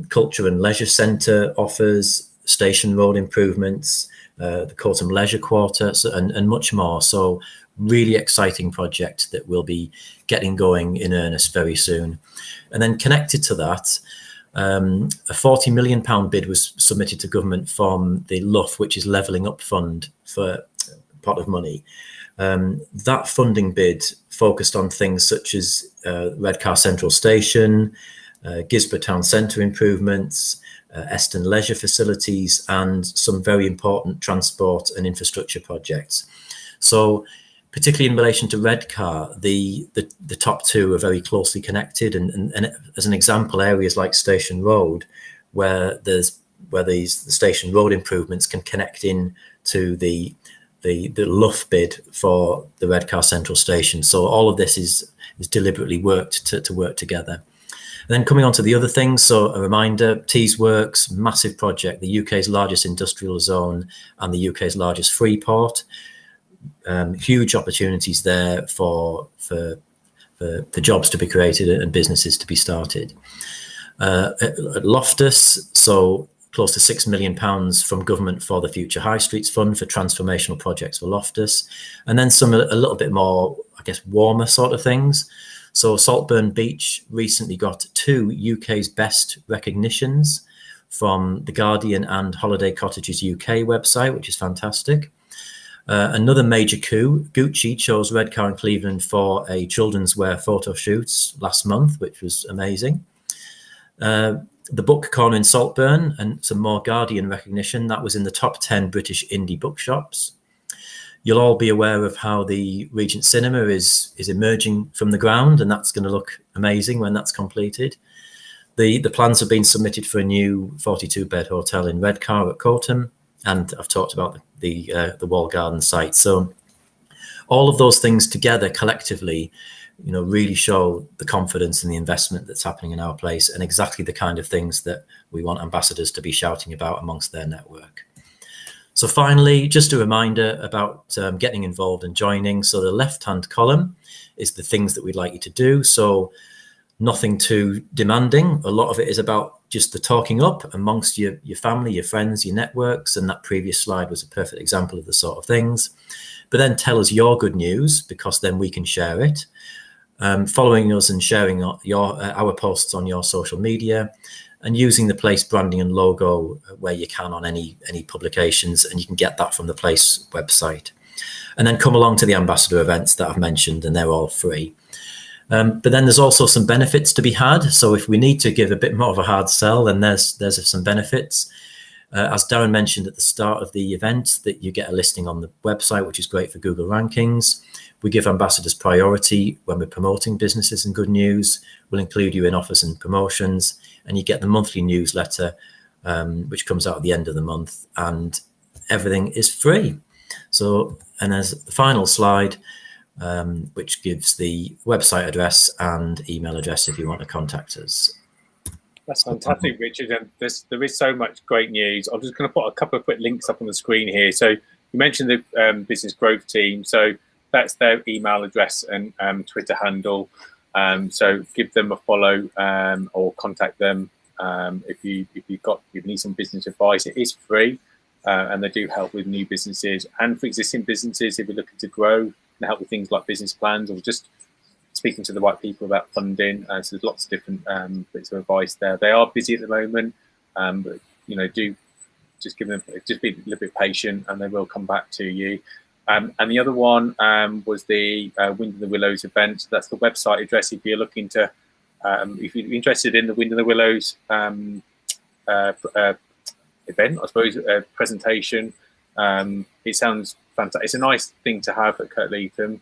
culture and leisure centre offers, station road improvements, the Courtham Leisure Quarter, and much more. So really exciting project that will be getting going in earnest very soon. And then connected to that, a £40 million bid was submitted to government from the LUF, which is Levelling Up Fund, for a pot of money. That funding bid focused on things such as Redcar Central Station, Gisborough Town Centre improvements, Eston leisure facilities, and some very important transport and infrastructure projects. So particularly in relation to Redcar, the top two are very closely connected. And as an example, areas like Station Road, where the Station Road improvements can connect in to the LUF bid for the Redcar Central Station. So all of this is deliberately worked to work together. And then coming on to the other things, so a reminder, Tees Works, massive project, the UK's largest industrial zone and the UK's largest free port. Huge opportunities there for jobs to be created and businesses to be started. At Loftus, so close to £6 million from government for the Future High Streets Fund for transformational projects for Loftus. And then some a little bit more, I guess, warmer sort of things. So Saltburn Beach recently got 2 UK's best recognitions from The Guardian and Holiday Cottages UK website, which is fantastic. Another major coup, Gucci chose Redcar and Cleveland for a children's wear photo shoots last month, which was amazing. The Book Corner in Saltburn and some more Guardian recognition, that was in the top 10 British indie bookshops. You'll all be aware of how the Regent Cinema is emerging from the ground, and that's going to look amazing when that's completed. The plans have been submitted for a new 42-bed hotel in Redcar at Courtham, and I've talked about the Walled Garden site. So all of those things together collectively, really show the confidence and the investment that's happening in our place, and exactly the kind of things that we want ambassadors to be shouting about amongst their network. So finally, just a reminder about getting involved and joining. So the left-hand column is the things that we'd like you to do. So nothing too demanding. A lot of it is about just the talking up amongst your family, your friends, your networks. And that previous slide was a perfect example of the sort of things. But then tell us your good news, because then we can share it. Following us and sharing our posts on your social media. and using the Place branding and logo where you can on any publications, and you can get that from the Place website. And then come along to the ambassador events that I've mentioned, and they're all free. But then there's also some benefits to be had. So if we need to give a bit more of a hard sell, then there's some benefits. As Darren mentioned at the start of the event, that you get a listing on the website, which is great for Google rankings. We give ambassadors priority when we're promoting businesses and good news. We'll include you in offers and promotions, and you get the monthly newsletter, which comes out at the end of the month, and everything is free. So, and as the final slide, which gives the website address and email address if you want to contact us. That's fantastic, Richard. And there is so much great news. I'm just going to put a couple of quick links up on the screen here. So you mentioned the business growth team. So that's their email address and Twitter handle. So give them a follow or contact them if you need some business advice. It is free, and they do help with new businesses and for existing businesses if you're looking to grow, and help with things like business plans or just speaking to the right people about funding. So there's lots of different bits of advice there. They are busy at the moment, but do just be a little bit patient, and they will come back to you. And the other one was the Wind in the Willows event. So that's the website address if you're looking to, if you're interested in the Wind in the Willows event, I suppose, presentation. It sounds fantastic. It's a nice thing to have at Kirkleatham.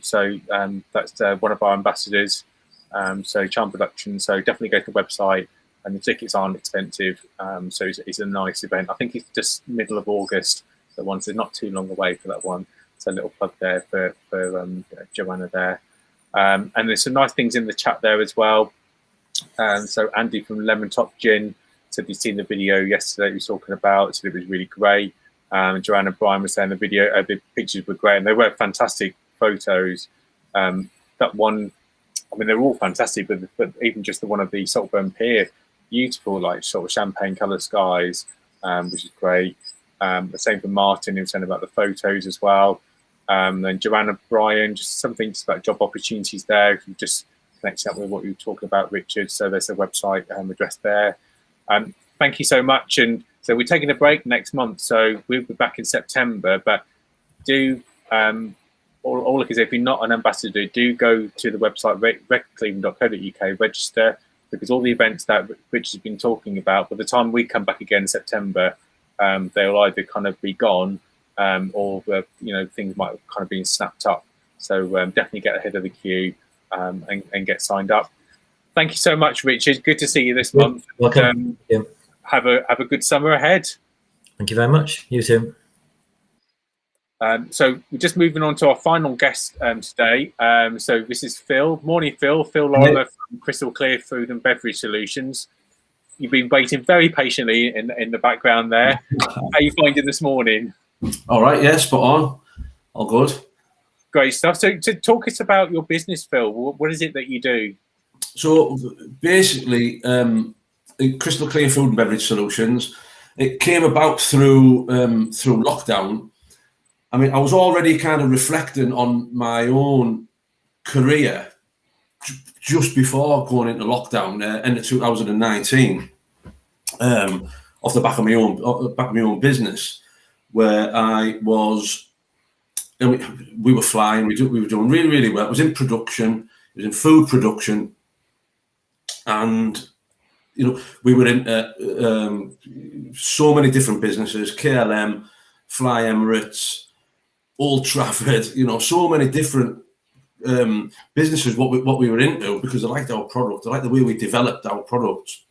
So that's one of our ambassadors, so Charm Productions. So definitely go to the website, and the tickets aren't expensive. So it's a nice event. I think it's just middle of August. That one, so not too long away for that one. So a little plug there for Joanna there. And there's some nice things in the chat there as well. So Andy from Lemon Top Gin said he's seen the video yesterday he was talking about, so it was really great. Joanna and Brian were saying the pictures were great, and they were fantastic photos. That one, I mean, they're all fantastic, but even just the one of the Saltburn Pier, beautiful, like sort of champagne colour skies, which is great. The same for Martin, who was saying about the photos as well. Then Joanna, Brian, just something just about job opportunities there. You just connect up with what you were talking about, Richard. So there's a website address there. Thank you so much. And so we're taking a break next month, so we'll be back in September. But do all if you're not an ambassador, do go to the website redcarcleveland.co.uk, register, because all the events that Richard's been talking about, by the time we come back again in September, they'll either kind of be gone, or things might have kind of been snapped up. So definitely get ahead of the queue and get signed up. Thank you so much, Richard. Good to see you this month. Welcome. Have a good summer ahead. Thank you very much. You too. So we're just moving on to our final guest today. So this is Phil. Morning, Phil. Phil Lorimer from Crystal Clear Food and Beverage Solutions. You've been waiting very patiently in the background there. How are you finding this morning? All right, yeah, spot on. All good. Great stuff. So to talk us about your business, Phil, what is it that you do? So basically, Crystal Clear Food and Beverage Solutions, it came about through lockdown. I mean, I was already kind of reflecting on my own career just before going into lockdown, end of 2019, off the back of my own business, where I was, we were flying, we were doing really, really well. It was in production, it was in food production, and we were in so many different businesses: KLM, Fly Emirates, Old Trafford, so many different businesses, what we were into, because I liked our product, I liked the way we developed our products.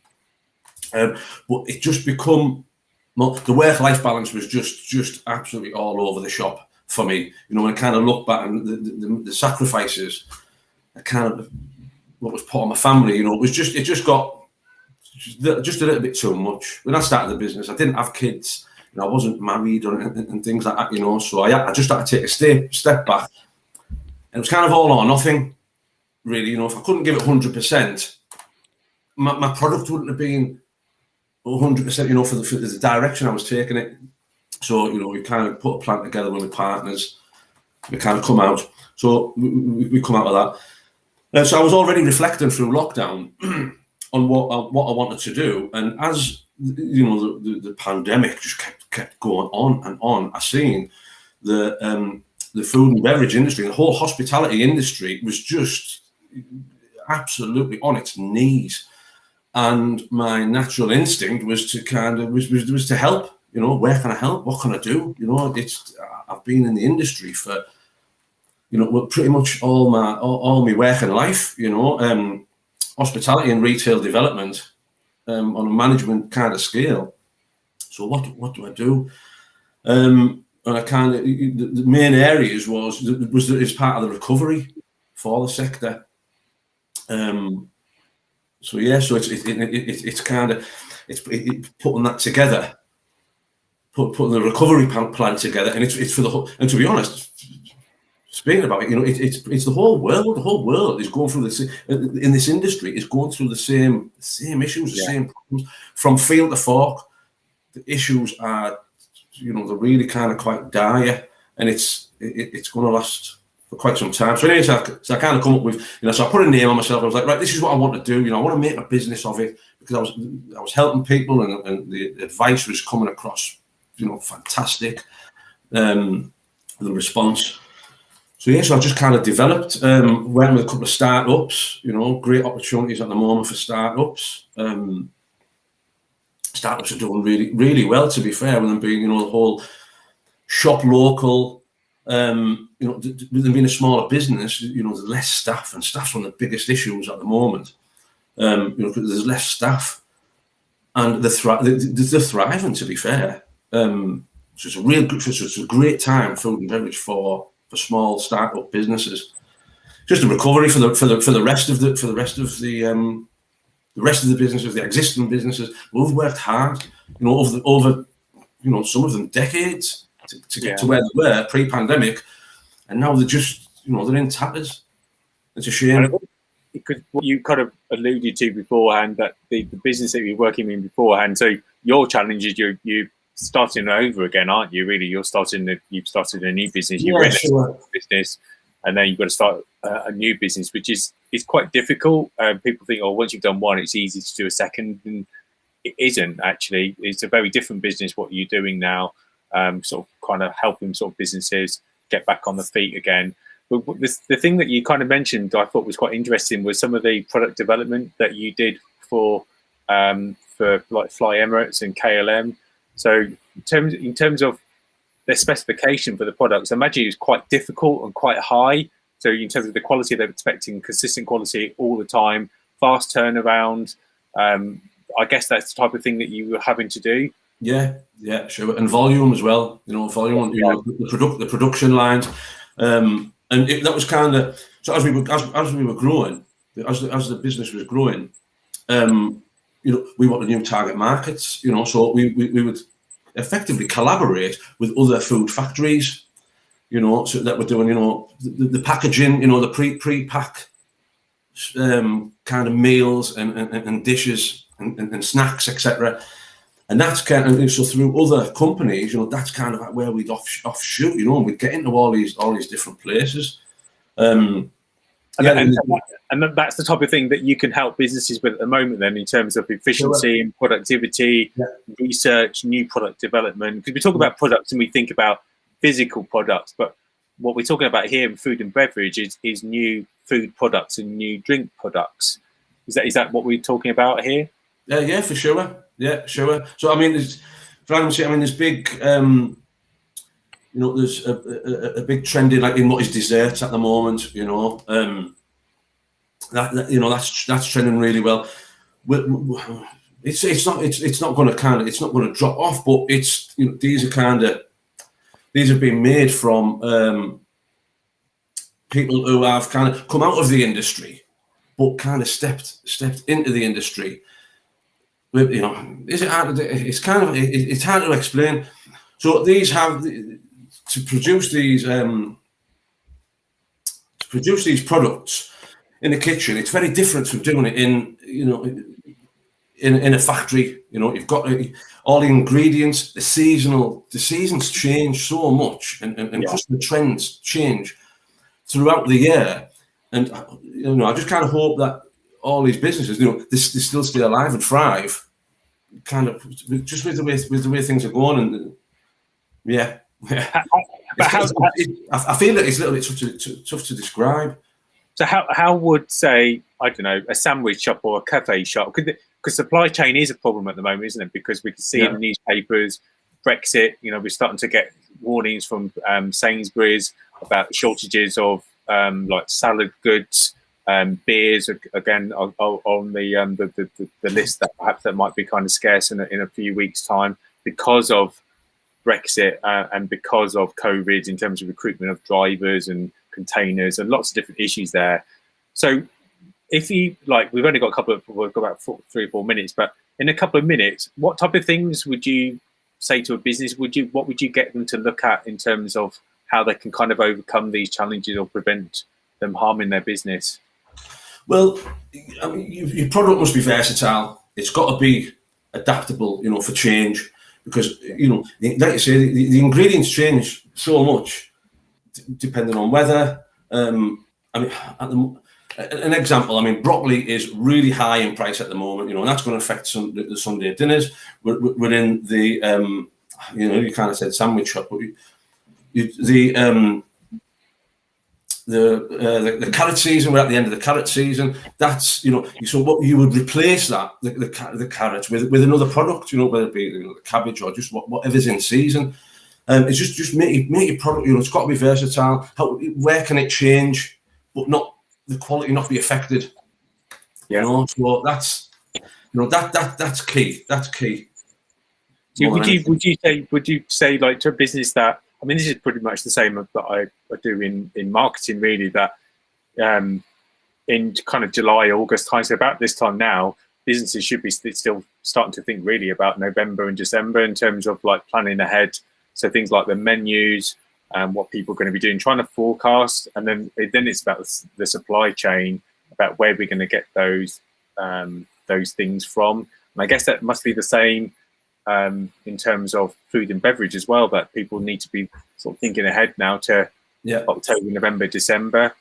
But it just become, the work-life balance was just absolutely all over the shop for me. When I kind of look back and the sacrifices, what was put on my family, it just got just a little bit too much. When I started the business, I didn't have kids, I wasn't married and things like that, so I just had to take a step back. And it was kind of all or nothing, really. If I couldn't give it 100%, my product wouldn't have been 100%, for the direction I was taking it. So, we kind of put a plan together with my partners. We kind of come out. So we come out of that. So I was already reflecting through lockdown on what I wanted to do. And as you know, the pandemic just kept going on and on. I seen the food and beverage industry, the whole hospitality industry was just absolutely on its knees. And my natural instinct was to was to help. You know, where can I help? What can I do? You know, I've been in the industry for, you know, pretty much all my working life. You know, hospitality and retail development on a management kind of scale. So what do I do? And I kind of the main areas was part of the recovery for the sector. So yeah, so it's kind of putting that together, putting the recovery plan together, and it's for the whole. And to be honest, speaking about it, you know, it's the whole world. The whole world is going through this in this industry. Is going through the same issues, the same problems from field to fork. The issues are, you know, they're really kind of quite dire, and it's going to last for quite some time. So anyway, so I kind of come up with, you know, so I put a name on myself. I was like, right, this is what I want to do. You know, I want to make a business of it, because I was helping people, and the advice was coming across, you know, fantastic. The response. So yeah, so I just kind of developed, went with a couple of startups, you know, great opportunities at the moment for startups. Startups are doing really, really well, to be fair, with them being, you know, the whole shop local, you know, with them being a smaller business, you know, there's less staff, and staff's one of the biggest issues at the moment. You know, there's less staff, and they're thriving, to be fair. So it's a real good, it's a great time, food and beverage, for small startup businesses. Just a recovery for the rest of the businesses, the existing businesses. We've worked hard, you know, over you know, some of them decades to get to where they were pre-pandemic, and now they're just, you know, they're in tatters. It's a shame. Because what you kind of alluded to beforehand, that the business that you're working in beforehand. So your challenge is you starting over again, aren't you? Really, you've started a new business. You're in a business, and then you've got to start a new business, which is quite difficult. People think, oh, once you've done one, it's easy to do a second, and it isn't actually. It's a very different business what you're doing now. Sort of kind of helping sort of businesses get back on the feet again. But the thing that you kind of mentioned, I thought was quite interesting, was some of the product development that you did for like Fly Emirates and KLM. So in terms of their specification for the products, I imagine it was quite difficult and quite high. So in terms of the quality, they're expecting consistent quality all the time, fast turnaround. I guess that's the type of thing that you were having to do. Yeah, sure. And volume as well. You know, volume. You know, the production lines. And that was kind of, so as we were growing, as the business was growing, you know, we wanted new target markets. You know, so we would effectively collaborate with other food factories. You know, so that we're doing, you know, the packaging, you know, the pre-pack kind of meals and dishes and snacks, etc. And that's kind of, so through other companies, you know, that's kind of where we'd offshoot, you know, and we'd get into all these different places. And that's the type of thing that you can help businesses with at the moment, then, in terms of efficiency and productivity, research, new product development. Because we talk about products and we think about physical products, but what we're talking about here in food and beverage is new food products and new drink products. Is that what we're talking about here? Yeah, for sure. Yeah, sure. So I mean, there's big, you know, there's a big trend in what is desserts at the moment. You know, that you know, that's trending really well. It's not going to drop off, but it's, you know, these have been made from people who have kind of come out of the industry, but kind of stepped into the industry. You know, it's hard to explain. So these have to produce these products in the kitchen. It's very different from doing it in, you know, in a factory. You know, you've got all the ingredients, the seasons change so much, and customer trends change throughout the year. And, you know, I just kind of hope that all these businesses, they still stay alive and thrive, kind of just with the way things are going. And yeah. But I feel that it's a little bit tough to describe. So how would, say, I don't know, a sandwich shop or a cafe shop, because supply chain is a problem at the moment, isn't it? Because we can see in the newspapers, Brexit, we're starting to get warnings from Sainsbury's about shortages of like salad goods, beers again on the list that perhaps that might be kind of scarce in a few weeks' time because of Brexit and because of COVID in terms of recruitment of drivers and containers and lots of different issues there. So if you we've only got we've got about 3 or 4 minutes, but in a couple of minutes, what type of things would you say to a business? What would you get them to look at in terms of how they can kind of overcome these challenges or prevent them harming their business? Well, I mean, your product must be versatile. It's got to be adaptable, for change, because like you say, the ingredients change so much depending on weather. I mean, an example, I mean, broccoli is really high in price at the moment, and that's going to affect the Sunday dinners. We're in the, you kind of said sandwich shop, but the carrot season, we're at the end of the carrot season. That's, so what you would replace that, the carrots with another product, whether it be cabbage or just whatever's in season. It's just make your product, it's got to be versatile. Where can it change, but not the quality not be affected? Yeah. So that's that's key. That's key. So would you say like to a business that, I mean, this is pretty much the same that I do in marketing, really, that in kind of July, August time, so about this time now, businesses should be still starting to think really about November and December in terms of like planning ahead. So things like the menus and what people are going to be doing, trying to forecast, and then it's about the supply chain, about where we're going to get those things from. And I guess that must be the same in terms of food and beverage as well, that people need to be sort of thinking ahead now to October, November, December.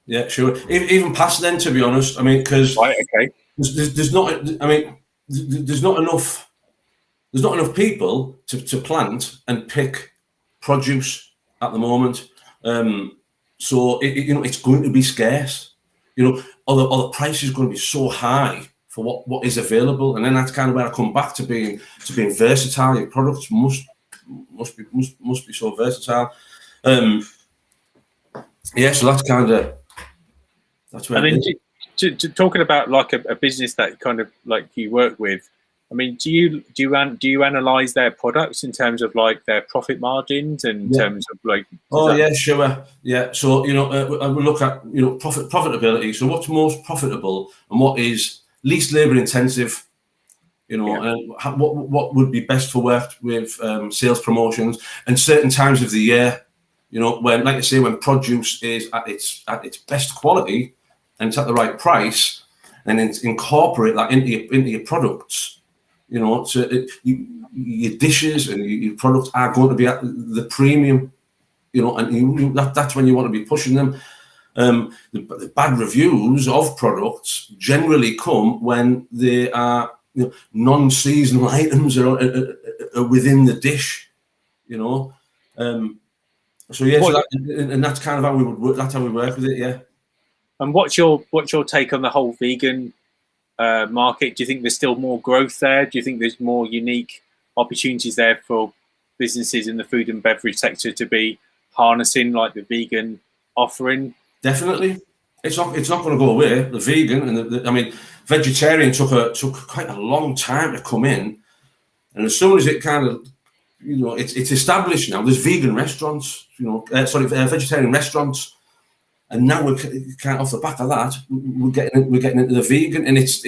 Yeah, sure. Even past then, to be honest. I mean, because there's not enough people to plant and pick produce at the moment. So it's going to be scarce. Or the price is going to be so high for what is available, and then that's kind of where I come back to being versatile. Your products must be so versatile. So that's where. And then talking about like a business that kind of like you work with, I mean, do you analyze their products in terms of like their profit margins and in terms of like? Yeah, sure. Yeah, so we look at profitability. So what's most profitable and what is least labor intensive? And what would be best for work with sales promotions and certain times of the year. When, like I say, when produce is at its best quality and it's at the right price, and then incorporate that into your products. So your dishes and your products are going to be at the premium, and that's when you want to be pushing them. The bad reviews of products generally come when they are non-seasonal items are within the dish, and that's kind of how we would work. That's how we work with it, yeah. And what's your take on the whole vegan market? Do you think there's still more growth there? Do you think there's more unique opportunities there for businesses in the food and beverage sector to be harnessing like the vegan offering? Definitely, it's not going to go away. The vegan and vegetarian took quite a long time to come in, and as soon as it kind of it's established now. There's vegan restaurants, vegetarian restaurants, and now we're kind of off the back of that. We're getting into the vegan, and it's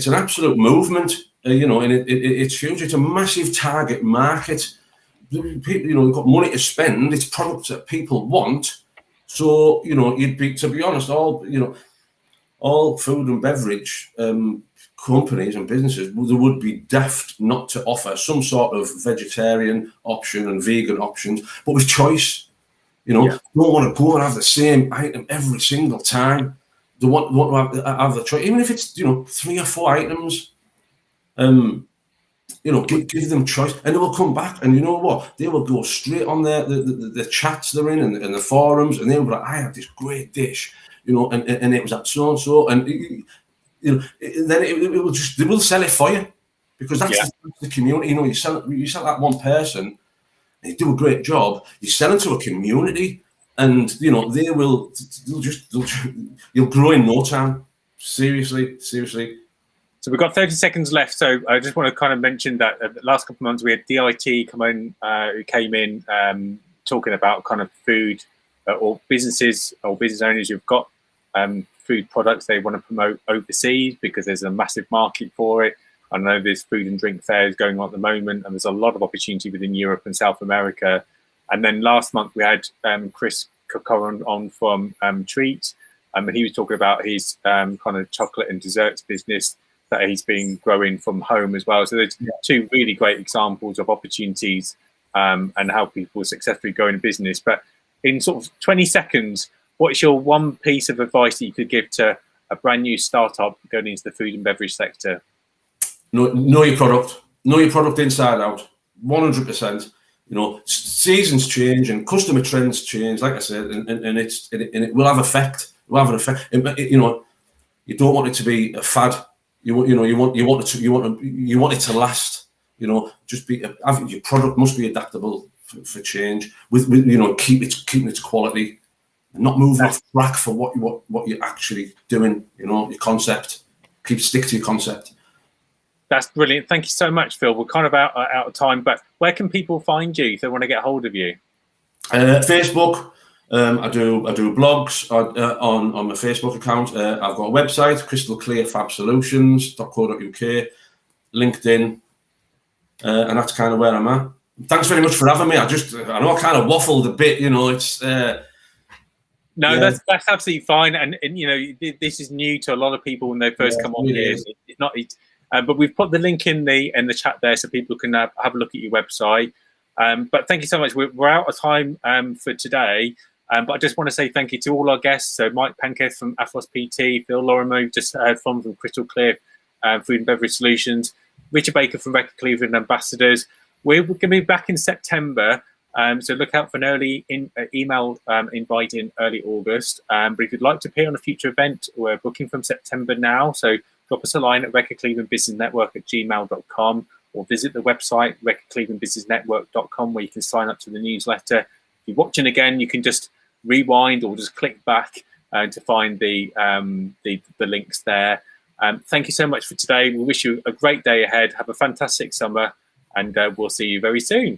an absolute movement, and it's huge. It's a massive target market. People, they've got money to spend. It's products that people want. So you'd be, to be honest, all food and beverage companies and businesses, they would be daft not to offer some sort of vegetarian option and vegan options, but with choice. Don't want to go and have the same item every single time. they want to have the choice, even if it's 3 or 4 items. Give them choice, and they will come back, and you know what? They will go straight on the chats they're in and the forums, and they'll be like, I had this great dish, and it was at so and so, and then it will they will sell it for you, because that's the community. You sell that one person, and you do a great job. You sell it to a community, and you'll grow in no time. Seriously. So we've got 30 seconds left. So I just want to kind of mention that the last couple of months we had DIT who came in talking about kind of food or businesses or business owners who've got food products they want to promote overseas because there's a massive market for it. I know there's food and drink fairs going on at the moment, and there's a lot of opportunity within Europe and South America. And then last month we had Chris Cocoran on from Treat, and he was talking about his kind of chocolate and desserts business that he's been growing from home as well. So there's 2 really great examples of opportunities and how people successfully go in business. But in sort of 20 seconds, what's your one piece of advice that you could give to a brand new startup going into the food and beverage sector? Know your product. Know your product inside out. 100%. Seasons change and customer trends change, like I said, and it will have effect. It will have an effect. You don't want it to be a fad. You want it to last. Your product must be adaptable for change. With keeping its quality, and not moving off track for what you're actually doing. Your concept. Stick to your concept. That's brilliant. Thank you so much, Phil. We're kind of out of time, but where can people find you if they want to get hold of you? Facebook. I do blogs on my Facebook account. I've got a website, crystalclearfabsolutions.co.uk, LinkedIn, and that's kind of where I'm at. Thanks very much for having me. I know I kind of waffled a bit. It's that's absolutely fine. And this is new to a lot of people when they first come on here. It's not. But we've put the link in the chat there so people can have a look at your website. But thank you so much. We're out of time for today. But I just want to say thank you to all our guests. So Mike Penketh from Athlos PT, Phil Lorimer, just heard from Crystal Clear Food and Beverage Solutions, Richard Baker from Redcar Cleveland Ambassadors. We're going to be back in September. So look out for an early email invite in early August. But if you'd like to appear on a future event, we're booking from September now. So drop us a line at redcarclevelandbusinessnetwork@gmail.com or visit the website redcarclevelandbusinessnetwork.com where you can sign up to the newsletter. If you're watching again, you can just rewind or just click back to find the links there. Thank you so much for today. We wish you a great day ahead. Have a fantastic summer, and we'll see you very soon.